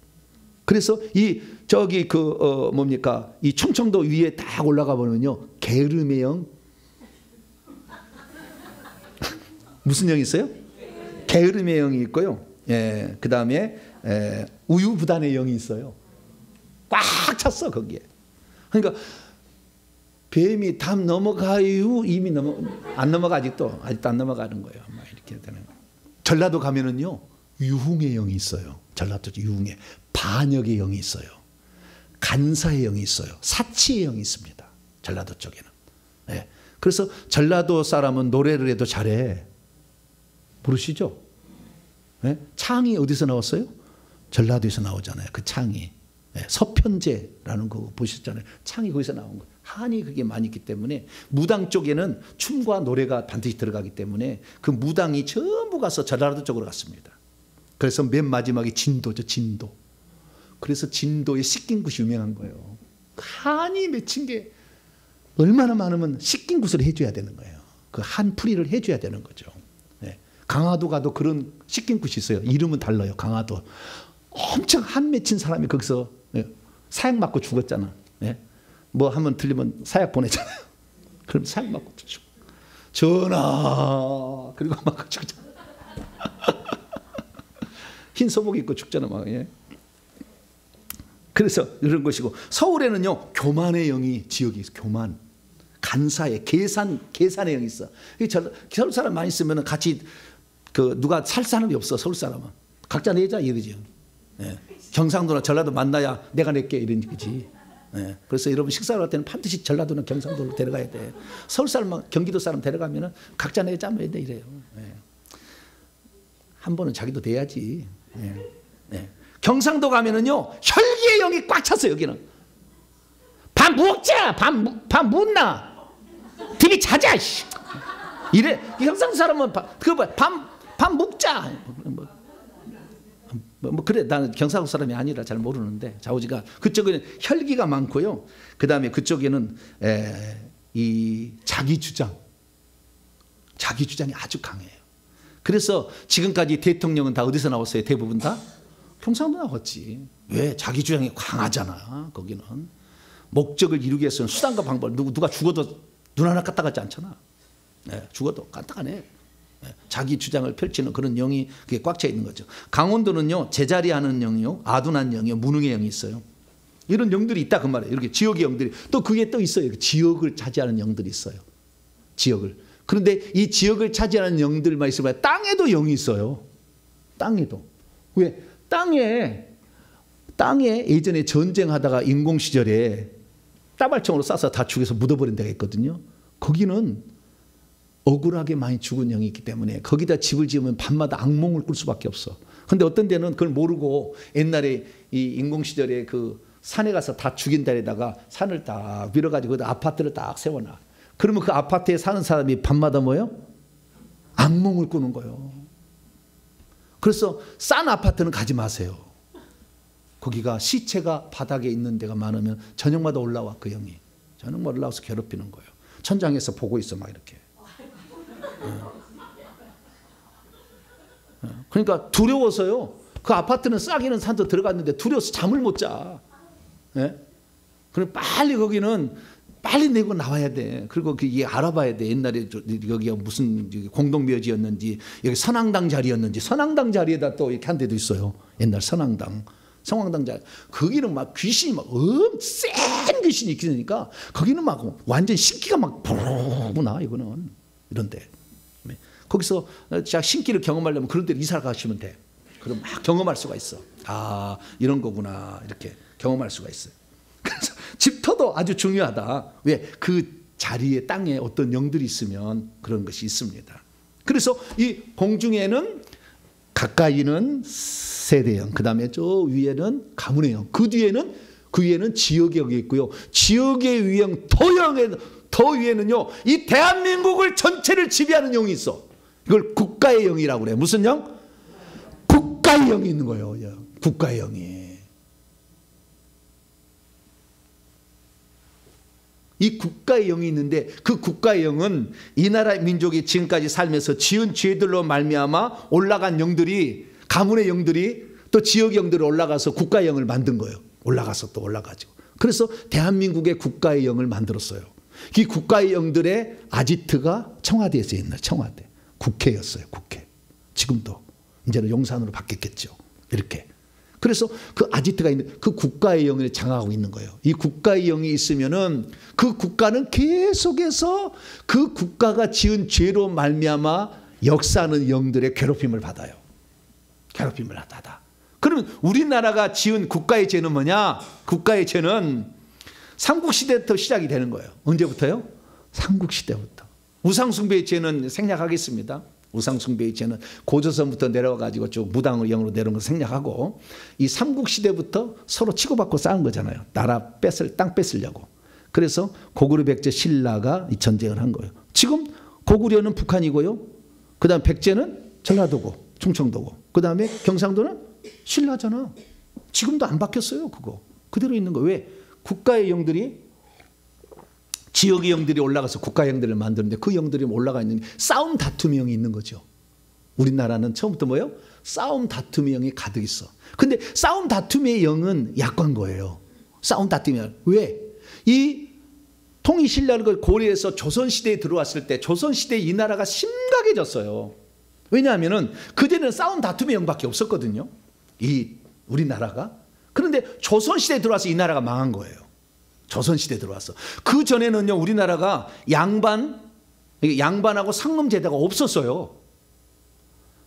그래서 이 저기 뭡니까, 이 충청도 위에 딱 올라가 보면요, 게으름의 영. 무슨 영이 있어요? 게으름의 영이 있고요. 예, 그 다음에 우유부단의 영이 있어요. 꽉 찼어 거기에. 그러니까 뱀이 담 넘어가요. 이미 안 넘어가. 아직도 안 넘어가는 거예요. 막 이렇게 되는 거예요. 전라도 가면은요, 유흥의 영이 있어요. 전라도 유흥의 반역의 영이 있어요. 간사의 영이 있어요. 사치의 영이 있습니다. 전라도 쪽에는. 네. 그래서 전라도 사람은 노래를 해도 잘해. 모르시죠? 네? 창이 어디서 나왔어요? 전라도에서 나오잖아요. 그 창이. 네. 서편제라는 거 보셨잖아요. 창이 거기서 나온 거예요. 한이 그게 많이 있기 때문에 무당 쪽에는 춤과 노래가 반드시 들어가기 때문에 그 무당이 전부 가서 전라도 쪽으로 갔습니다. 그래서 맨 마지막에 진도죠. 진도. 그래서 진도에 씻긴굿이 유명한 거예요. 한이 맺힌 게 얼마나 많으면 씻긴굿을 해줘야 되는 거예요. 그 한풀이를 해줘야 되는 거죠. 네. 강화도 가도 그런 씻긴굿이 있어요. 이름은 달라요. 강화도. 엄청 한 맺힌 사람이 거기서 사약 맞고 죽었잖아. 네. 뭐 한번 들리면 사약 보내잖아요. 그럼 사약 맞고 죽죠. 전하. 그리고 막 죽잖아. 흰 소복 입고 죽잖아 막. 예. 그래서 이런 것이고, 서울에는요 교만의 영이 지역이 있어. 교만, 간사의 계산의 영이 있어. 서울 사람 많이 있으면 같이 누가 살 사람이 없어. 서울 사람은 각자 내자 이러지. 예. 경상도나 전라도 만나야 내가 낼게 이런 얘기지. 예. 그래서 여러분 식사를 할 때는 반드시 전라도나 경상도로 데려가야 돼. 서울 사람, 경기도 사람 데려가면은 각자 내자 뭐 이래요. 예. 한 번은 자기도 내야지. 예. 예. 경상도 가면은요 혈기의 영이 꽉 찼어요. 여기는 밥 먹자, 밥 묻나, TV 자자 이래. 경상도 사람은 밥 먹자 뭐 그래. 나는 경상도 사람이 아니라 잘 모르는데 좌우지가 그쪽에는 혈기가 많고요. 그 다음에 그쪽에는 이 자기 주장이 아주 강해요. 그래서 지금까지 대통령은 다 어디서 나왔어요? 대부분 다 경상도 나왔지. 왜? 자기 주장이 강하잖아. 거기는 목적을 이루기 위해서는 수단과 방법, 누가 죽어도 눈 하나 까딱하지 않잖아. 네, 죽어도 까딱하네. 네, 자기 주장을 펼치는 그런 영이 그게 꽉 차 있는 거죠. 강원도는요 제자리하는 영이요, 아둔한 영이요, 무능의 영이 있어요. 이런 영들이 있다 그 말이에요. 이렇게 지역의 영들이 또 그게 또 있어요. 지역을 차지하는 영들이 있어요. 지역을. 그런데 이 지역을 차지하는 영들만 있으면 땅에도 영이 있어요. 땅에도. 왜? 땅에 예전에 전쟁하다가 인공시절에 따발총으로 쏴서 다 죽여서 묻어버린 데가 있거든요. 거기는 억울하게 많이 죽은 영이 있기 때문에 거기다 집을 지으면 밤마다 악몽을 꿀 수밖에 없어. 근데 어떤 데는 그걸 모르고 옛날에 이 인공시절에 그 산에 가서 다 죽인 데에다가 산을 딱 밀어가지고 아파트를 딱 세워놔. 그러면 그 아파트에 사는 사람이 밤마다 뭐예요? 악몽을 꾸는 거예요. 그래서 싼 아파트는 가지 마세요. 거기가 시체가 바닥에 있는 데가 많으면 저녁마다 올라와. 그 영이 저녁마다 올라와서 괴롭히는 거예요. 천장에서 보고 있어 막 이렇게. 그러니까 두려워서요. 그 아파트는 싸기는 산도 들어갔는데 두려워서 잠을 못 자. 그럼 빨리 거기는 빨리 내고 나와야 돼. 그리고 그게 알아봐야 돼. 옛날에 여기가 무슨 공동묘지였는지, 여기 선앙당 자리였는지, 선앙당 자리에다 또 이렇게 한 데도 있어요. 옛날 선앙당, 성황당 자리. 거기는 막 귀신이 막 센 귀신이 있으니까 거기는 막 완전 신기가 막 부르구나 이거는 이런데. 거기서 자 신기를 경험하려면 그런 데로 이사 가시면 돼. 그럼 막 경험할 수가 있어. 아 이런 거구나 이렇게 경험할 수가 있어요. 그래서 집터도 아주 중요하다. 왜? 그 자리에 땅에 어떤 영들이 있으면 그런 것이 있습니다. 그래서 이 공중에는 가까이는 세대형, 그 다음에 저 위에는 가문의 영, 그 위에는 지역의 영이 있고요. 지역의 위형 더 위에는요, 이 대한민국을 전체를 지배하는 영이 있어. 이걸 국가의 영이라고 그래요. 무슨 영? 국가의 영이 있는 거예요. 국가의 영이. 이 국가의 영이 있는데 그 국가의 영은 이 나라의 민족이 지금까지 살면서 지은 죄들로 말미암아 올라간 영들이, 가문의 영들이 또 지역의 영들이 올라가서 국가의 영을 만든 거예요. 올라가서 또 올라가지고. 그래서 대한민국의 국가의 영을 만들었어요. 이 국가의 영들의 아지트가 청와대에서 있는 청와대. 국회였어요. 국회. 지금도. 이제는 용산으로 바뀌었겠죠. 이렇게. 그래서 그 아지트가 있는 그 국가의 영을 장악하고 있는 거예요. 이 국가의 영이 있으면은 그 국가는 계속해서 그 국가가 지은 죄로 말미암아 역사하는 영들의 괴롭힘을 받아요. 괴롭힘을 받아. 그러면 우리나라가 지은 국가의 죄는 뭐냐? 국가의 죄는 삼국시대부터 시작이 되는 거예요. 언제부터요? 삼국시대부터. 우상숭배의 죄는 생략하겠습니다. 우상숭배의 죄는 고조선부터 내려와가지고 쭉 무당을 영으로 내려온 걸 생략하고, 이 삼국시대부터 서로 치고받고 싸운 거잖아요. 나라 땅 뺏으려고. 그래서 고구려 백제 신라가 이 전쟁을 한 거예요. 지금 고구려는 북한이고요. 그 다음 백제는 전라도고 충청도고, 그 다음에 경상도는 신라잖아. 지금도 안 바뀌었어요. 그거 그대로 있는 거예요. 왜? 국가의 영들이, 지역의 영들이 올라가서 국가의 영들을 만드는데 그 영들이 올라가 있는 싸움 다툼의 영이 있는 거죠. 우리나라는 처음부터 뭐예요? 싸움 다툼의 영이 가득 있어. 근데 싸움 다툼의 영은 약한 거예요. 싸움 다툼의 영. 왜? 이 통일신라를 고려해서 조선시대에 들어왔을 때 조선시대에 이 나라가 심각해졌어요. 왜냐하면 그때는 싸움 다툼의 영밖에 없었거든요. 이 우리나라가. 그런데 조선시대에 들어와서 이 나라가 망한 거예요. 조선시대에 들어왔어. 그 전에는요, 우리나라가 양반하고 상놈제도가 없었어요.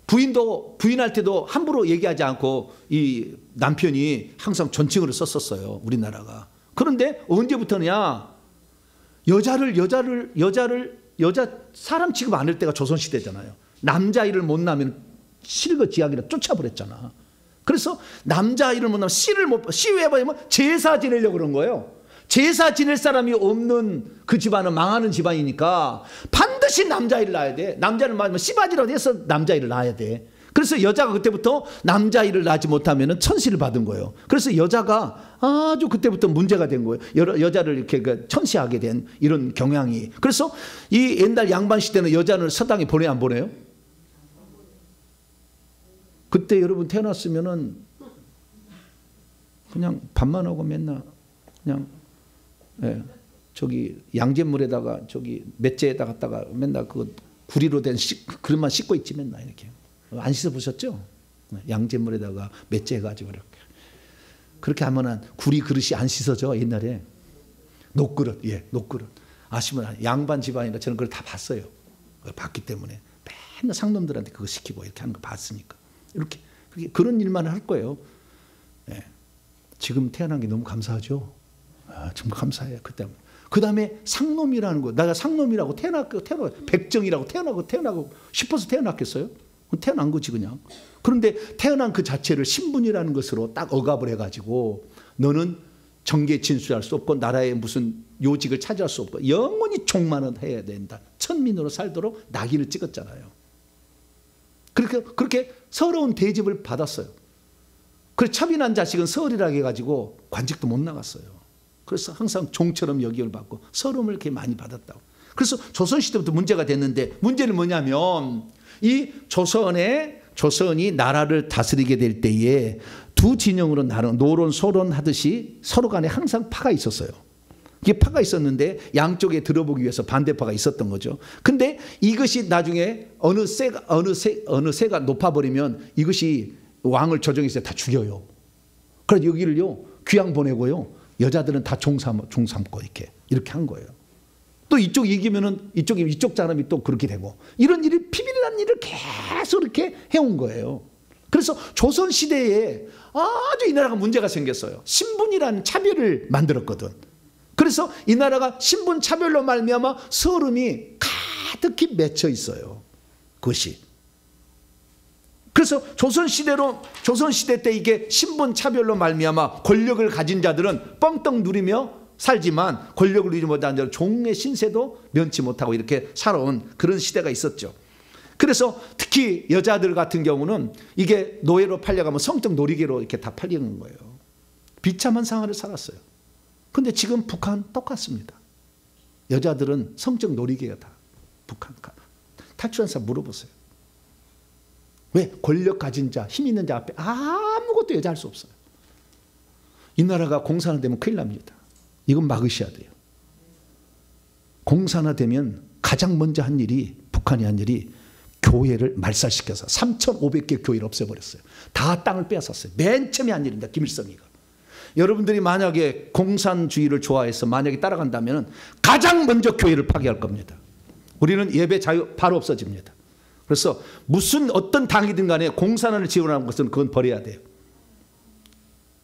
부인할 때도 함부로 얘기하지 않고 이 남편이 항상 존칭어를 썼었어요. 우리나라가. 그런데 언제부터냐? 사람 취급 안 할 때가 조선시대잖아요. 남자아이를 못 낳으면 실거지약이라 쫓아버렸잖아. 그래서 남자아이를 못 낳으면 씨왜 해버리면 제사 지내려고 그런 거예요. 제사 지낼 사람이 없는 그 집안은 망하는 집안이니까 반드시 남자아이를 낳아야 돼. 남자를 낳으면 씨바지라도 해서 남자아이를 낳아야 돼. 그래서 여자가 그때부터 남자아이를 낳지 못하면 천시를 받은 거예요. 그래서 여자가 아주 그때부터 문제가 된 거예요. 여자를 이렇게 천시하게 된 이런 경향이. 그래서 이 옛날 양반 시대는 여자는 서당에 보내요, 안 보내요? 그때 여러분 태어났으면은 그냥 밥만 하고 맨날 그냥 저기 양잿물에다가 저기 맷재에다 갖다가 맨날 그 구리로 된 그릇만 씻고 있지 맨날 이렇게. 안 씻어 보셨죠? 양잿물에다가 맷재 해가지고 이렇게. 그렇게 하면은 구리 그릇이 안 씻어져 옛날에. 녹그릇, 녹그릇. 아시면 양반 집안이라 저는 그걸 다 봤어요. 봤기 때문에 맨날 상놈들한테 그거 시키고 이렇게 하는 거 봤으니까. 이렇게 그런 일만 할 거예요. 지금 태어난 게 너무 감사하죠. 정말 감사해요. 그 다음에 상놈이라는 거. 내가 상놈이라고 태어나고 백정이라고 태어나고 싶어서 태어났겠어요? 태어난 거지 그냥. 그런데 태어난 그 자체를 신분이라는 것으로 딱 억압을 해가지고 너는 정계에 진출할 수 없고 나라의 무슨 요직을 차지할 수 없고 영원히 종만은 해야 된다. 천민으로 살도록 낙인을 찍었잖아요. 그렇게 서러운 대접을 받았어요. 그래서 차빈한 자식은 서울이라고 해가지고 관직도 못 나갔어요. 그래서 항상 종처럼 여김을 받고 서러움을 이렇게 많이 받았다고. 그래서 조선시대부터 문제가 됐는데 문제는 뭐냐면 이 조선이 나라를 다스리게 될 때에 두 진영으로 노론 소론 하듯이 서로 간에 항상 파가 있었어요. 이게 파가 있었는데 양쪽에 들어보기 위해서 반대파가 있었던 거죠. 근데 이것이 나중에 어느 세가 높아버리면 이것이 왕을 조정해서 다 죽여요. 그래서 여기를요 귀양 보내고요 여자들은 다 종 삼고 이렇게 한 거예요. 또 이쪽 이기면은 이쪽 사람이 또 그렇게 되고 이런 일이 비밀이라는 일을 계속 이렇게 해온 거예요. 그래서 조선 시대에 아주 이 나라가 문제가 생겼어요. 신분이라는 차별을 만들었거든. 그래서 이 나라가 신분 차별로 말미암아 서름이 가득히 맺혀 있어요. 그것이 그래서 조선시대 때 이게 신분 차별로 말미암아 권력을 가진 자들은 뻥떡 누리며 살지만 권력을 누리지 못한 자는 종의 신세도 면치 못하고 이렇게 살아온 그런 시대가 있었죠. 그래서 특히 여자들 같은 경우는 이게 노예로 팔려가면 성적 놀이개로 이렇게 다 팔리는 거예요. 비참한 생활을 살았어요. 근데 지금 북한 똑같습니다. 여자들은 성적 놀이개가 다 북한 탈출한 사람 물어보세요. 왜? 권력 가진 자, 힘 있는 자 앞에 아무것도 여자 할 수 없어요. 이 나라가 공산화되면 큰일 납니다. 이건 막으셔야 돼요. 공산화되면 가장 먼저 한 일이, 북한이 한 일이 교회를 말살시켜서 3,500개 교회를 없애버렸어요. 다 땅을 빼앗았어요. 맨 처음에 한 일입니다. 김일성이가. 여러분들이 만약에 공산주의를 좋아해서 만약에 따라간다면 가장 먼저 교회를 파괴할 겁니다. 우리는 예배 자유 바로 없어집니다. 그래서 무슨 어떤 당이든 간에 공산화를 지원하는 것은 그건 버려야 돼요.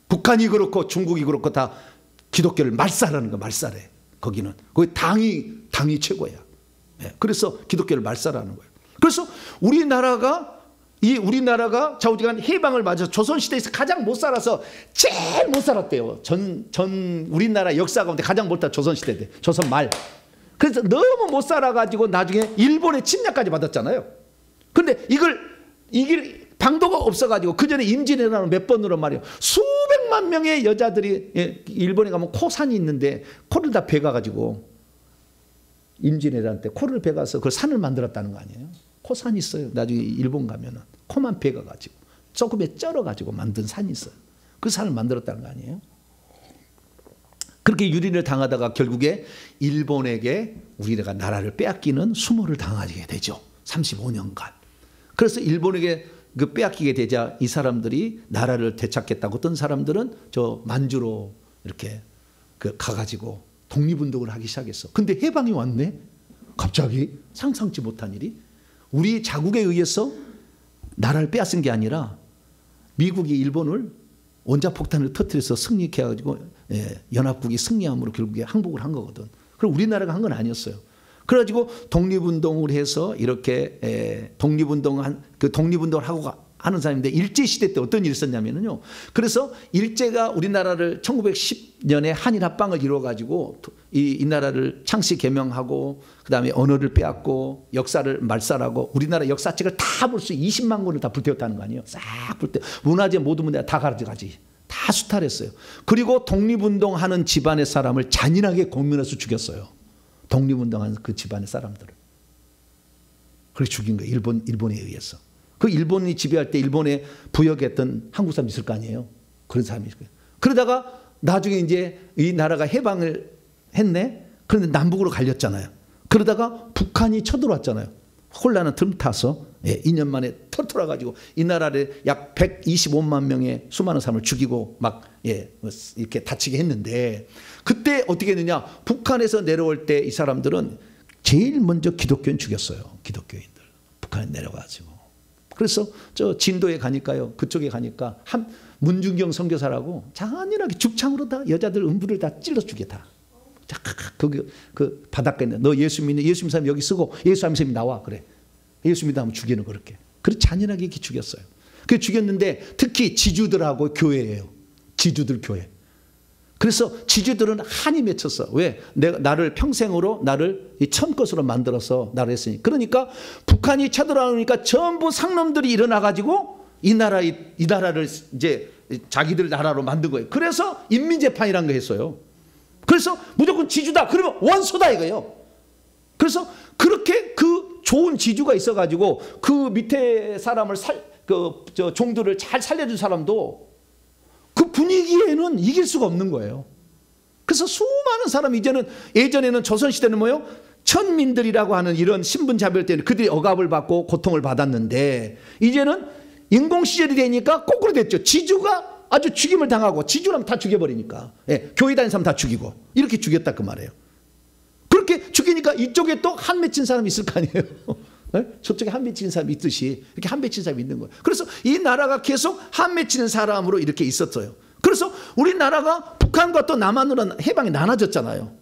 북한이 그렇고 중국이 그렇고 다 기독교를 말살하는 거 말살해. 거기는 거기 당이 최고야. 그래서 기독교를 말살하는 거예요. 그래서 우리나라가 좌우지간 해방을 맞아서 조선시대에서 가장 못 살아서 제일 못 살았대요. 전 우리나라 역사 가운데 가장 못 살았다. 조선시대 때. 조선 말. 그래서 너무 못 살아가지고 나중에 일본의 침략까지 받았잖아요. 근데 이걸 이길 방도가 없어가지고 그 전에 임진왜란을 몇 번으로 말이에요. 수백만 명의 여자들이 일본에 가면 코산이 있는데 코를 다 베가가지고 임진왜란 때 코를 베가서 그 산을 만들었다는 거 아니에요. 코산이 있어요. 나중에 일본 가면은 코만 베가가지고 조금에 쩔어가지고 만든 산이 있어요. 그 산을 만들었다는 거 아니에요. 그렇게 유린을 당하다가 결국에 일본에게 우리가 나라를 빼앗기는 수모를 당하게 되죠. 35년간. 그래서 일본에게 그 빼앗기게 되자 이 사람들이 나라를 되찾겠다고 어떤 사람들은 저 만주로 이렇게 가가지고 독립운동을 하기 시작했어. 근데 해방이 왔네. 갑자기 상상치 못한 일이. 우리 자국에 의해서 나라를 빼앗은 게 아니라 미국이 일본을 원자폭탄을 터뜨려서 승리케 해가지고 연합국이 승리함으로 결국에 항복을 한 거거든. 그럼 우리나라가 한 건 아니었어요. 그래가지고 독립운동을 해서 이렇게 독립운동을 하고 하는 사람인데 일제시대 때 어떤 일이 있었냐면요. 그래서 일제가 우리나라를 1910년에 한일합방을 이루어가지고 이 나라를 창씨 개명하고 그 다음에 언어를 빼앗고 역사를 말살하고 우리나라 역사책을 다 볼 수 20만 권을 다 불태웠다는 거 아니에요. 싹 불태. 문화재 모든 문제 다 가져가지. 다 수탈했어요. 그리고 독립운동하는 집안의 사람을 잔인하게 고문해서 죽였어요. 독립운동하는 그 집안의 사람들을. 그렇게 죽인 거예요. 일본에 의해서. 그 일본이 지배할 때 일본에 부역했던 한국 사람이 있을 거 아니에요. 그런 사람이 있을 거예요. 그러다가 나중에 이제 이 나라가 해방을 했네. 그런데 남북으로 갈렸잖아요. 그러다가 북한이 쳐들어왔잖아요. 혼란을 틈타서 2년 만에 터뜨려가지고 이 나라를 약 125만 명의 수많은 사람을 죽이고 막 이렇게 다치게 했는데 그때 어떻게 했느냐. 북한에서 내려올 때 이 사람들은 제일 먼저 기독교인 죽였어요. 기독교인들. 북한에 내려가지고. 그래서 저 진도에 가니까요. 그쪽에 가니까 문중경 선교사라고 잔인하게 죽창으로 다 여자들 음부를 다 찔러 죽여 다. 그 바닷가에 있는 너 예수 믿는 예수 믿는 사람 여기 쓰고 예수 믿는 사람이 나와 그래. 예수 믿으면 죽이는 거 그렇게. 그렇게 잔인하게 이렇게 죽였어요. 그 죽였는데 특히 지주들하고 교회예요. 지주들 교회. 그래서 지주들은 한이 맺혔어. 왜? 나를 평생으로 나를 이 천것으로 만들어서 나를 했으니. 그러니까 북한이 쳐들어오니까 전부 상놈들이 일어나가지고 이 나라를 이제 자기들 나라로 만든 거예요. 그래서 인민재판이라는 거 했어요. 그래서 무조건 지주다. 그러면 원소다 이거예요. 그래서 그렇게 그 좋은 지주가 있어가지고 그 밑에 사람을 종들을 잘 살려준 사람도 그 분위기에는 이길 수가 없는 거예요. 그래서 수많은 사람이 예전에는 조선시대는 뭐요? 천민들이라고 하는 이런 신분차별 때는 그들이 억압을 받고 고통을 받았는데 이제는 인공시절이 되니까 거꾸로 됐죠. 지주가 아주 죽임을 당하고 지주라면 다 죽여버리니까. 교회 다니는 사람 다 죽이고 이렇게 죽였다 그 말이에요. 그렇게 죽이니까 이쪽에 또 한 맺힌 사람이 있을 거 아니에요. 저쪽에 한 맺힌 사람이 있듯이 이렇게 한 맺힌 사람이 있는 거예요. 그래서 이 나라가 계속 한 맺히는 사람으로 이렇게 있었어요. 그래서 우리나라가 북한과 또 남한으로 해방이 나눠졌잖아요.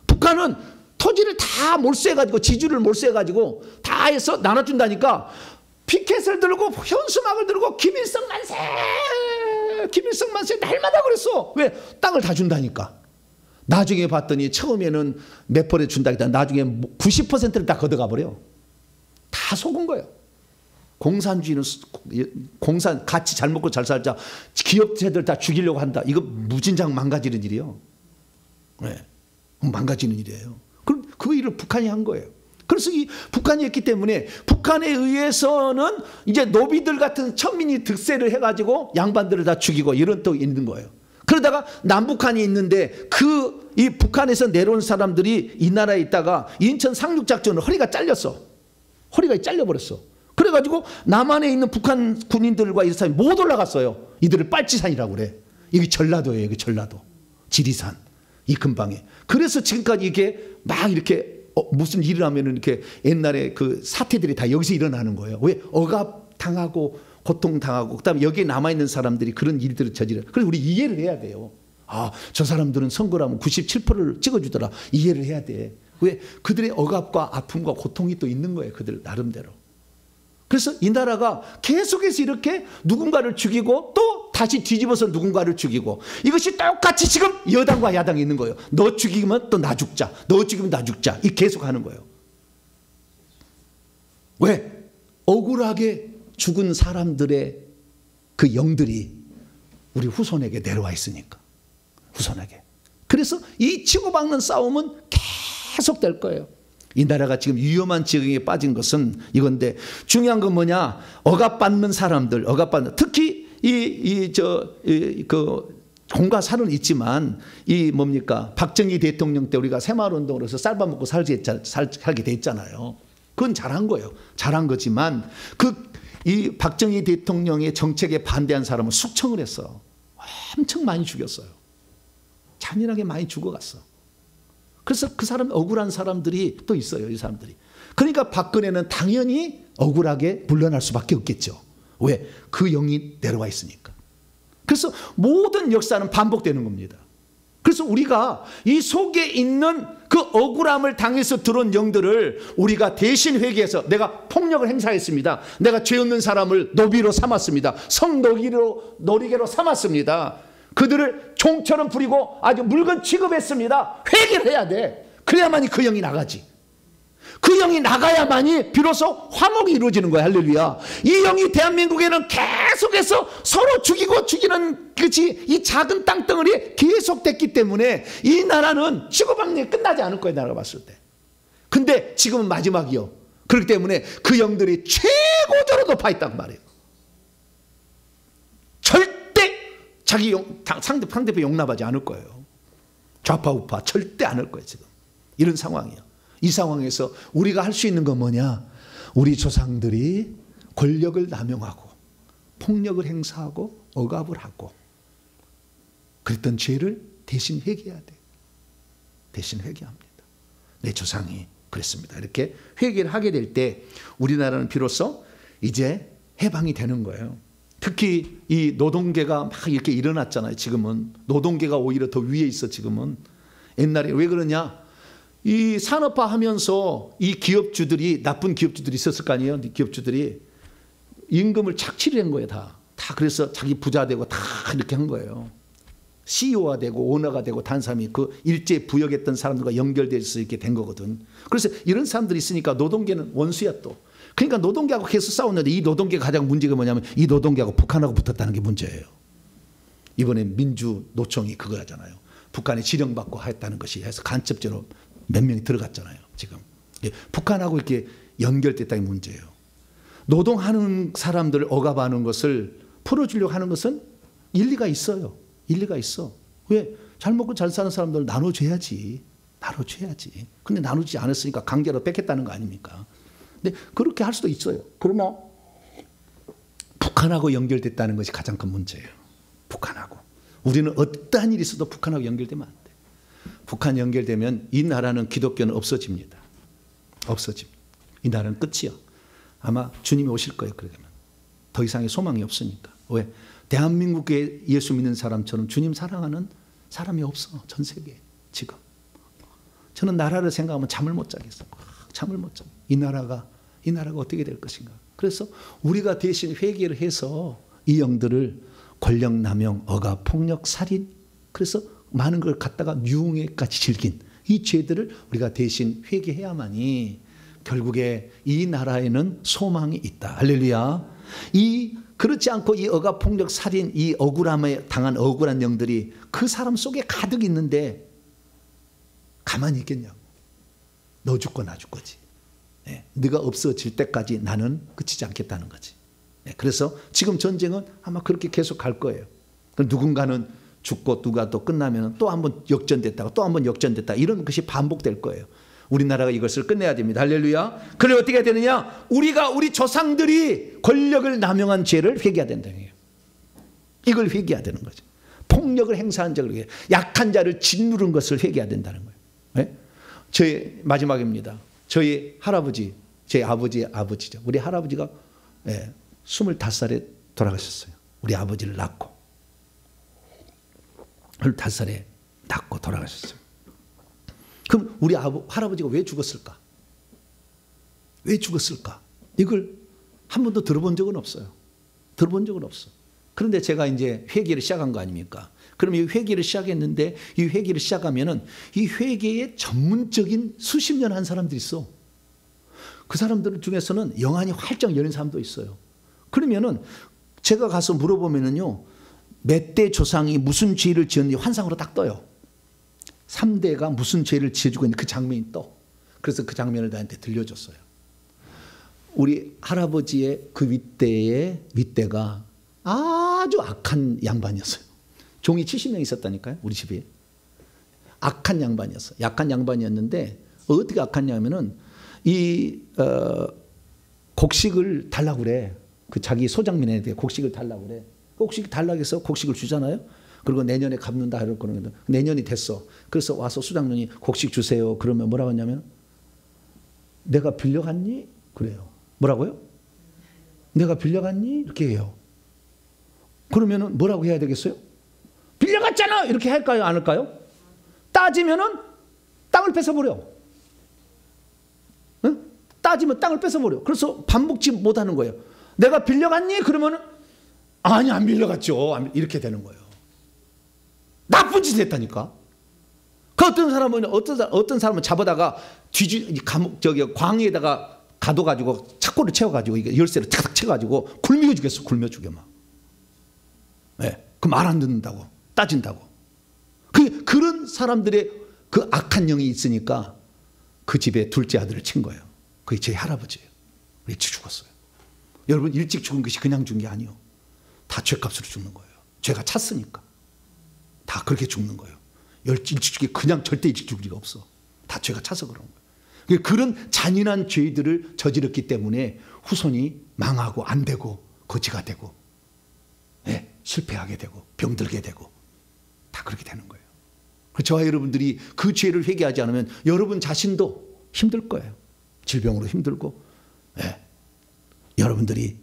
북한은 토지를 다 몰수해가지고 지주를 몰수해가지고 다 해서 나눠준다니까 피켓을 들고 현수막을 들고 김일성 만세, 김일성 만세 날마다 그랬어. 왜? 땅을 다 준다니까. 나중에 봤더니 처음에는 몇 퍼센트 준다 했다. 나중에 90%를 다 걷어가 버려. 다 속은 거예요. 공산주의는 공산 같이 잘 먹고 잘 살자. 기업체들 다 죽이려고 한다. 이거 무진장 망가지는 일이에요. 네. 망가지는 일이에요. 그럼 그 일을 북한이 한 거예요. 그래서 이 북한이 했기 때문에 북한에 의해서는 이제 노비들 같은 천민이 득세를 해가지고 양반들을 다 죽이고 이런 또 있는 거예요. 그러다가 남북한이 있는데 이 북한에서 내려온 사람들이 이 나라에 있다가 인천 상륙작전으로 허리가 잘렸어. 허리가 잘려버렸어. 그래가지고 남한에 있는 북한 군인들과 이 사람이 못 올라갔어요. 이들을 빨치산이라고 그래. 여기 전라도예요. 여기 전라도. 지리산. 이 근방에. 그래서 지금까지 이게 막 이렇게 무슨 일을 하면은 이렇게 옛날에 그 사태들이 다 여기서 일어나는 거예요. 왜? 억압당하고 고통당하고 그다음에 여기에 남아있는 사람들이 그런 일들을 저지르. 그래서 우리 이해를 해야 돼요. 아, 저 사람들은 선거를 하면 97%를 찍어주더라. 이해를 해야 돼. 왜? 그들의 억압과 아픔과 고통이 또 있는 거예요. 그들 나름대로. 그래서 이 나라가 계속해서 이렇게 누군가를 죽이고 또 다시 뒤집어서 누군가를 죽이고 이것이 똑같이 지금 여당과 야당이 있는 거예요. 너 죽이면 또 나 죽자. 너 죽이면 나 죽자. 이 계속 하는 거예요. 왜? 억울하게 죽은 사람들의 그 영들이 우리 후손에게 내려와 있으니까. 후손에게. 그래서 이 치고받는 싸움은 계속될 거예요. 이 나라가 지금 위험한 지경에 빠진 것은 이건데 중요한 건 뭐냐? 억압받는 사람들, 특히 공과사는 있지만 이 뭡니까? 박정희 대통령 때 우리가 새마을운동으로 해서 쌀밥 먹고 살게 됐잖아요. 그건 잘한 거예요. 잘한 거지만 이 박정희 대통령의 정책에 반대한 사람은 숙청을 했어. 엄청 많이 죽였어요. 잔인하게 많이 죽어갔어. 그래서 그 사람 억울한 사람들이 또 있어요. 이 사람들이. 그러니까 박근혜는 당연히 억울하게 물러날 수밖에 없겠죠. 왜? 그 영이 내려와 있으니까. 그래서 모든 역사는 반복되는 겁니다. 그래서 우리가 이 속에 있는 그 억울함을 당해서 들어온 영들을 우리가 대신 회개해서 내가 폭력을 행사했습니다. 내가 죄 없는 사람을 노비로 삼았습니다. 성노리개로 삼았습니다. 그들을 종처럼 부리고 아주 물건 취급했습니다. 회개를 해야 돼. 그래야만이 그 영이 나가지. 그 영이 나가야만이 비로소 화목이 이루어지는 거야. 할렐루야. 이 영이 대한민국에는 계속해서 서로 죽이고 죽이는 이 작은 땅덩어리 계속됐기 때문에 이 나라는 치고받는 게 끝나지 않을 거예요. 나라가 봤을 때. 근데 지금은 마지막이요. 그렇기 때문에 그 영들이 최고조로 높아 있단 말이에요. 절대 자기 상대편 용납하지 않을 거예요. 좌파 우파 절대 안 할 거예요. 지금 이런 상황이에요. 이 상황에서 우리가 할 수 있는 건 뭐냐? 우리 조상들이 권력을 남용하고 폭력을 행사하고 억압을 하고 그랬던 죄를 대신 회개해야 돼. 대신 회개합니다. 내 조상이 그랬습니다. 이렇게 회개를 하게 될 때 우리나라는 비로소 이제 해방이 되는 거예요. 특히 이 노동계가 막 이렇게 일어났잖아요. 지금은 노동계가 오히려 더 위에 있어. 지금은 옛날에 왜 그러냐? 이 산업화하면서 이 기업주들이 나쁜 기업주들이 있었을 거 아니에요. 기업주들이 임금을 착취를 한 거예요. 다 그래서 자기 부자 되고 다 이렇게 한 거예요. CEO가 되고 오너가 되고 다른 사람이 그 일제 부역했던 사람들과 연결돼서 이렇게 된 거거든. 그래서 이런 사람들이 있으니까 노동계는 원수야 또. 그러니까 노동계하고 계속 싸웠는데 이 노동계가 가장 문제가 뭐냐면 이 노동계하고 북한하고 붙었다는 게 문제예요. 이번에 민주노총이 그거 하잖아요. 북한에 지령받고 했다는 것이 해서 간접적으로 몇 명이 들어갔잖아요. 지금 북한하고 이렇게 연결됐다는 게 문제예요. 노동하는 사람들을 억압하는 것을 풀어주려고 하는 것은 일리가 있어요. 일리가 있어. 왜? 잘 먹고 잘 사는 사람들을 나눠줘야지. 나눠줘야지. 근데 나누지 않았으니까 강제로 뺏겠다는 거 아닙니까? 근데 그렇게 할 수도 있어요. 그러나 북한하고 연결됐다는 것이 가장 큰 문제예요. 북한하고. 우리는 어떠한 일이 있어도 북한하고 연결되면 안 돼. 북한 연결되면 이 나라는 기독교는 없어집니다. 없어집니다. 이 나라는 끝이요. 아마 주님이 오실 거예요. 그러면 더 이상의 소망이 없으니까. 왜? 대한민국에 예수 믿는 사람처럼 주님 사랑하는 사람이 없어. 전 세계에 지금. 저는 나라를 생각하면 잠을 못 자겠어. 잠을 못 자. 이 나라가 어떻게 될 것인가. 그래서 우리가 대신 회개를 해서 이 영들을 권력 남용, 억압, 폭력, 살인, 그래서 많은 걸 갖다가 유흥에까지 즐긴 이 죄들을 우리가 대신 회개해야만이 결국에 이 나라에는 소망이 있다. 할렐루야. 그렇지 않고 이 억압, 폭력, 살인, 이 억울함에 당한 억울한 영들이 그 사람 속에 가득 있는데 가만히 있겠냐고. 너 죽고 나 죽고지. 네가 없어질 때까지 나는 그치지 않겠다는 거지. 그래서 지금 전쟁은 아마 그렇게 계속 갈 거예요. 누군가는 죽고 누가 또 끝나면 또 한 번 역전됐다가 또 한 번 역전됐다, 이런 것이 반복될 거예요. 우리나라가 이것을 끝내야 됩니다. 할렐루야. 그래 어떻게 되느냐? 우리 조상들이 권력을 남용한 죄를 회개해야 된다는 거예요. 이걸 회개해야 되는 거죠. 폭력을 행사한 적을, 약한 자를 짓누른 것을 회개해야 된다는 거예요. 네? 저희 마지막입니다. 저희 할아버지, 제 아버지의 아버지죠. 우리 할아버지가 25살에 돌아가셨어요. 우리 아버지를 낳고 25살에 낳고 돌아가셨어요. 그럼 우리 할아버지가 왜 죽었을까? 왜 죽었을까? 이걸 한 번도 들어본 적은 없어요. 들어본 적은 없어. 그런데 제가 이제 회개를 시작한 거 아닙니까? 그럼 이 회개를 시작했는데, 이 회개를 시작하면은 이 회개에 전문적인 수십 년 한 사람들이 있어. 그 사람들 중에서는 영안이 활짝 열린 사람도 있어요. 그러면은 제가 가서 물어보면은요, 몇 대 조상이 무슨 죄를 지었는지 환상으로 딱 떠요. 3대가 무슨 죄를 지어주고 있는 그 장면이 떠. 그래서 그 장면을 나한테 들려줬어요. 우리 할아버지의 그 윗대가 아주 악한 양반이었어요. 종이 70명 있었다니까요, 우리 집에. 악한 양반이었어요. 약한 양반이었는데 어떻게 악한냐면은 곡식을 달라고 그래. 그 자기 소장민한테 곡식을 달라고 그래. 곡식 달라고 해서 곡식을 주잖아요. 그리고 내년에 갚는다 이럴 거는, 내년이 됐어. 그래서 와서 수장님이 곡식 주세요. 그러면 뭐라고 하냐면, 내가 빌려갔니? 그래요. 뭐라고요? 내가 빌려갔니? 이렇게 해요. 그러면은 뭐라고 해야 되겠어요? 빌려갔잖아! 이렇게 할까요? 안 할까요? 따지면은 땅을 뺏어버려. 응? 따지면 땅을 뺏어버려. 그래서 밥 먹지 못하는 거예요. 내가 빌려갔니? 그러면은 아니, 안 빌려갔죠. 이렇게 되는 거예요. 나쁜 짓을 했다니까. 그 어떤 사람은 잡아다가 광에다가 가둬가지고 착고를 채워가지고 이게 열쇠를 탁탁 채가지고 굶겨 죽였어. 굶겨 죽여 막. 네. 그 말 안 듣는다고, 따진다고. 그런 사람들의 그 악한 영이 있으니까 그 집에 둘째 아들을 친 거예요. 그게 제 할아버지예요. 일찍 죽었어요. 여러분, 일찍 죽은 것이 그냥 죽은 게 아니에요. 다 죄값으로 죽는 거예요. 죄가 찼으니까. 다 그렇게 죽는 거예요. 일찍 죽게 그냥 절대 일찍 죽을 리가 없어. 다 죄가 차서 그런 거예요. 그런 잔인한 죄들을 저질렀기 때문에 후손이 망하고 안 되고 거지가 되고, 네, 실패하게 되고 병들게 되고 다 그렇게 되는 거예요. 저와 여러분들이 그 죄를 회개하지 않으면 여러분 자신도 힘들 거예요. 질병으로 힘들고, 네, 여러분들이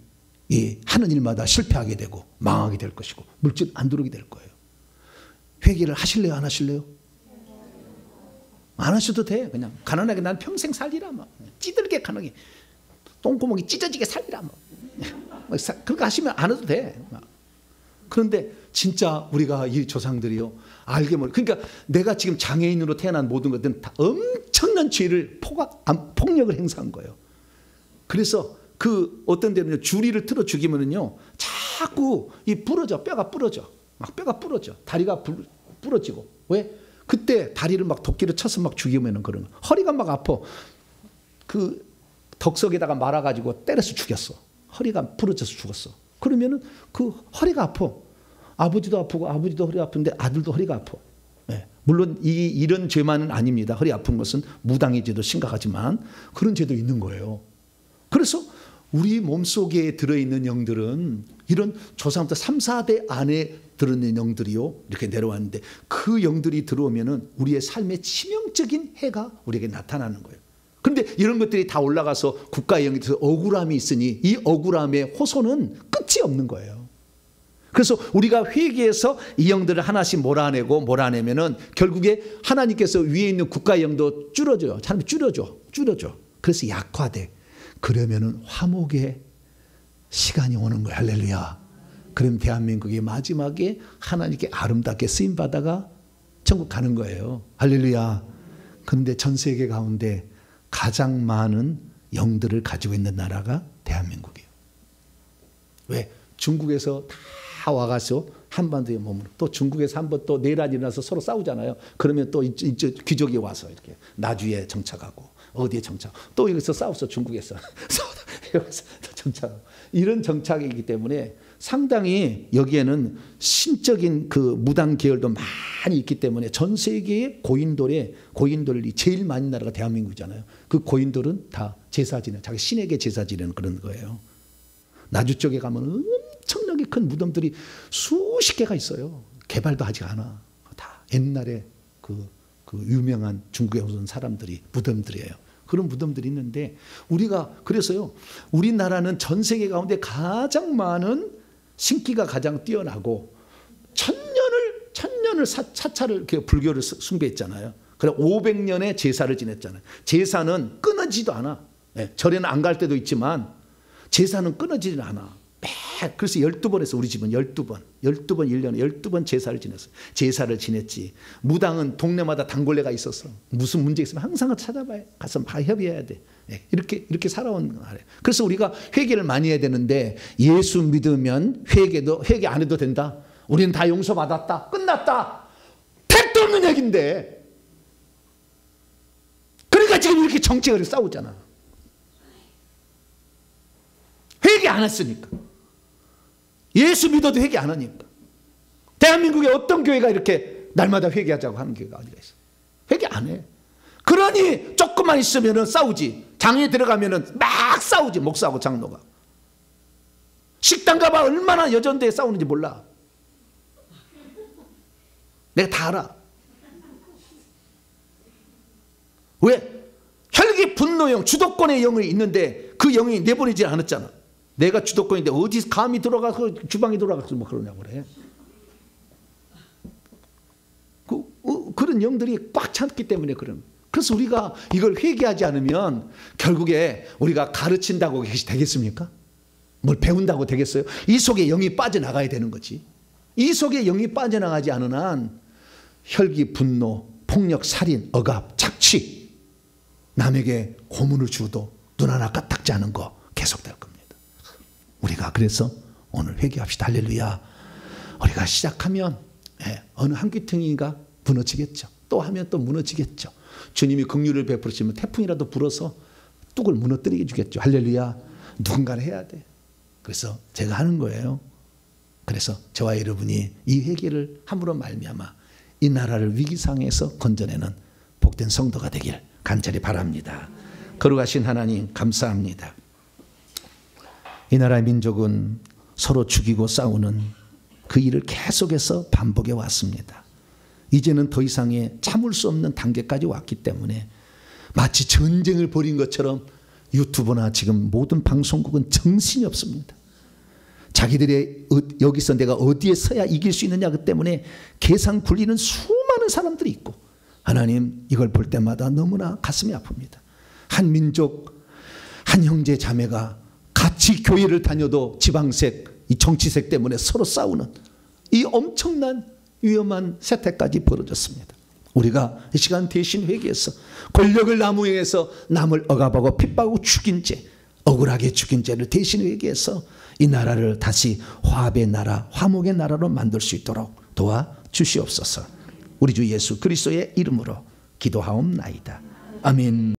하는 일마다 실패하게 되고 망하게 될 것이고 물질 안 들어오게 될 거예요. 회개를 하실래요? 안 하실래요? 안 하셔도 돼. 그냥 가난하게 난 평생 살리라. 막 찌들게 가난하게 똥구멍이 찢어지게 살리라. 막 그렇게 하시면 안 해도 돼. 막. 그런데 진짜 우리가 이 조상들이요, 알게 모르게, 그러니까 내가 지금 장애인으로 태어난 모든 것들은 다 엄청난 죄를 폭력을 행사한 거예요. 그래서 그 어떤 데는 주리를 틀어 죽이면은요, 자꾸 부러져, 뼈가 부러져. 막 뼈가 부러져. 다리가 부러지고. 왜? 그때 다리를 막 도끼로 쳐서 막 죽이면은 그런 거. 허리가 막 아파. 그 덕석에다가 말아가지고 때려서 죽였어. 허리가 부러져서 죽었어. 그러면은 그 허리가 아파. 아버지도 아프고 아버지도 허리 아픈데 아들도 허리가 아파. 네. 물론 이런 죄만은 아닙니다. 허리 아픈 것은 무당의 죄도 심각하지만 그런 죄도 있는 거예요. 그래서 우리 몸속에 들어있는 영들은 이런 조상부터 3, 4대 안에 들어있는 영들이요, 이렇게 내려왔는데 그 영들이 들어오면은 우리의 삶에 치명적인 해가 우리에게 나타나는 거예요. 그런데 이런 것들이 다 올라가서 국가의 영이 들어서 억울함이 있으니 이 억울함의 호소는 끝이 없는 거예요. 그래서 우리가 회개해서 이 영들을 하나씩 몰아내면은 결국에 하나님께서 위에 있는 국가의 영도 줄어져요. 사람이 줄여줘. 그래서 약화돼. 그러면은 화목의 시간이 오는 거예요. 할렐루야. 그럼 대한민국이 마지막에 하나님께 아름답게 쓰임받아가 천국 가는 거예요. 할렐루야. 그런데 전 세계 가운데 가장 많은 영들을 가지고 있는 나라가 대한민국이에요. 왜? 중국에서 다 와가서 한반도에 머무르고 또 중국에서 한번 또 내란 일어나서 서로 싸우잖아요. 그러면 또 이제 귀족이 와서 이렇게 나주에 정착하고 어디에 정착하고 또 여기서 싸웠어. 중국에서 여기서 정착하고 이런 정착이기 때문에 상당히 여기에는 신적인 그 무당 계열도 많이 있기 때문에 전 세계의 고인돌이 제일 많은 나라가 대한민국이잖아요. 그 고인돌은 다 제사 지내, 자기 신에게 제사 지내는 그런 거예요. 나주 쪽에 가면 엄청나게 큰 무덤들이 수십 개가 있어요. 개발도 하지 않아. 다 옛날에 그 유명한 중국에 오는 사람들이 무덤들이에요. 그런 무덤들이 있는데 우리가 그래서요. 우리나라는 전 세계 가운데 가장 많은 신기가 가장 뛰어나고 천년을 사찰을 이렇게 불교를 숭배했잖아요. 그래 500년의 제사를 지냈잖아요. 제사는 끊어지지도 않아. 네, 절에는 안 갈 때도 있지만 제사는 끊어지지 않아. 그래서 12번 했어. 우리 집은 12번 1년에 12번 제사를 지냈어요. 제사를 지냈지. 무당은 동네마다 단골레가 있었어. 무슨 문제 있으면 항상 찾아봐야 가서 협의해야 돼. 이렇게 살아온 거예요. 그래서 우리가 회개를 많이 해야 되는데 예수 믿으면 회개 안 해도 된다. 우리는 다 용서받았다. 끝났다. 택도 없는 얘기인데. 그러니까 지금 이렇게 정치가 싸우잖아. 회개 안 했으니까. 예수 믿어도 회개 안 하니까. 대한민국에 어떤 교회가 이렇게 날마다 회개하자고 하는 교회가 어디가 있어? 회개 안 해. 그러니 조금만 있으면 싸우지. 장에 들어가면 막 싸우지. 목사하고 장로가. 식당 가봐 얼마나 여전대에 싸우는지 몰라. 내가 다 알아. 왜? 혈기 분노형 주도권의 영이 있는데 그 영이 내보내지 않았잖아. 내가 주도권인데 어디 감히 들어가서 주방에 들어가서 뭐 그러냐고 그래. 그런 영들이 꽉 찼기 때문에 그런. 그래서 우리가 이걸 회개하지 않으면 결국에 우리가 가르친다고 되겠습니까? 뭘 배운다고 되겠어요? 이 속에 영이 빠져나가야 되는 거지. 이 속에 영이 빠져나가지 않은 한 혈기, 분노, 폭력, 살인, 억압, 착취, 남에게 고문을 주어도 눈 하나 까딱지 않은 거 계속될 겁니다. 우리가 그래서 오늘 회개합시다. 할렐루야. 우리가 시작하면 어느 한 귀퉁이가 무너지겠죠. 또 하면 또 무너지겠죠. 주님이 긍휼을 베푸시면 태풍이라도 불어서 뚝을 무너뜨리게 주겠죠. 할렐루야. 누군가는 해야 돼. 그래서 제가 하는 거예요. 그래서 저와 여러분이 이 회개를 함으로 말미암아 이 나라를 위기상에서 건져내는 복된 성도가 되길 간절히 바랍니다. 거룩하신 하나님 감사합니다. 이 나라의 민족은 서로 죽이고 싸우는 그 일을 계속해서 반복해 왔습니다. 이제는 더 이상의 참을 수 없는 단계까지 왔기 때문에 마치 전쟁을 벌인 것처럼 유튜브나 지금 모든 방송국은 정신이 없습니다. 자기들의 여기서 내가 어디에 서야 이길 수 있느냐 그 때문에 계산 굴리는 수많은 사람들이 있고 하나님 이걸 볼 때마다 너무나 가슴이 아픕니다. 한 민족 한 형제 자매가 같이 교회를 다녀도 지방색 이 정치색 때문에 서로 싸우는 이 엄청난 위험한 세태까지 벌어졌습니다. 우리가 이 시간 대신 회개해서 권력을 남용해서 남을 억압하고 핍박하고 죽인 죄 억울하게 죽인 죄를 대신 회개해서 이 나라를 다시 화합의 나라 화목의 나라로 만들 수 있도록 도와주시옵소서. 우리 주 예수 그리스도의 이름으로 기도하옵나이다. 아멘.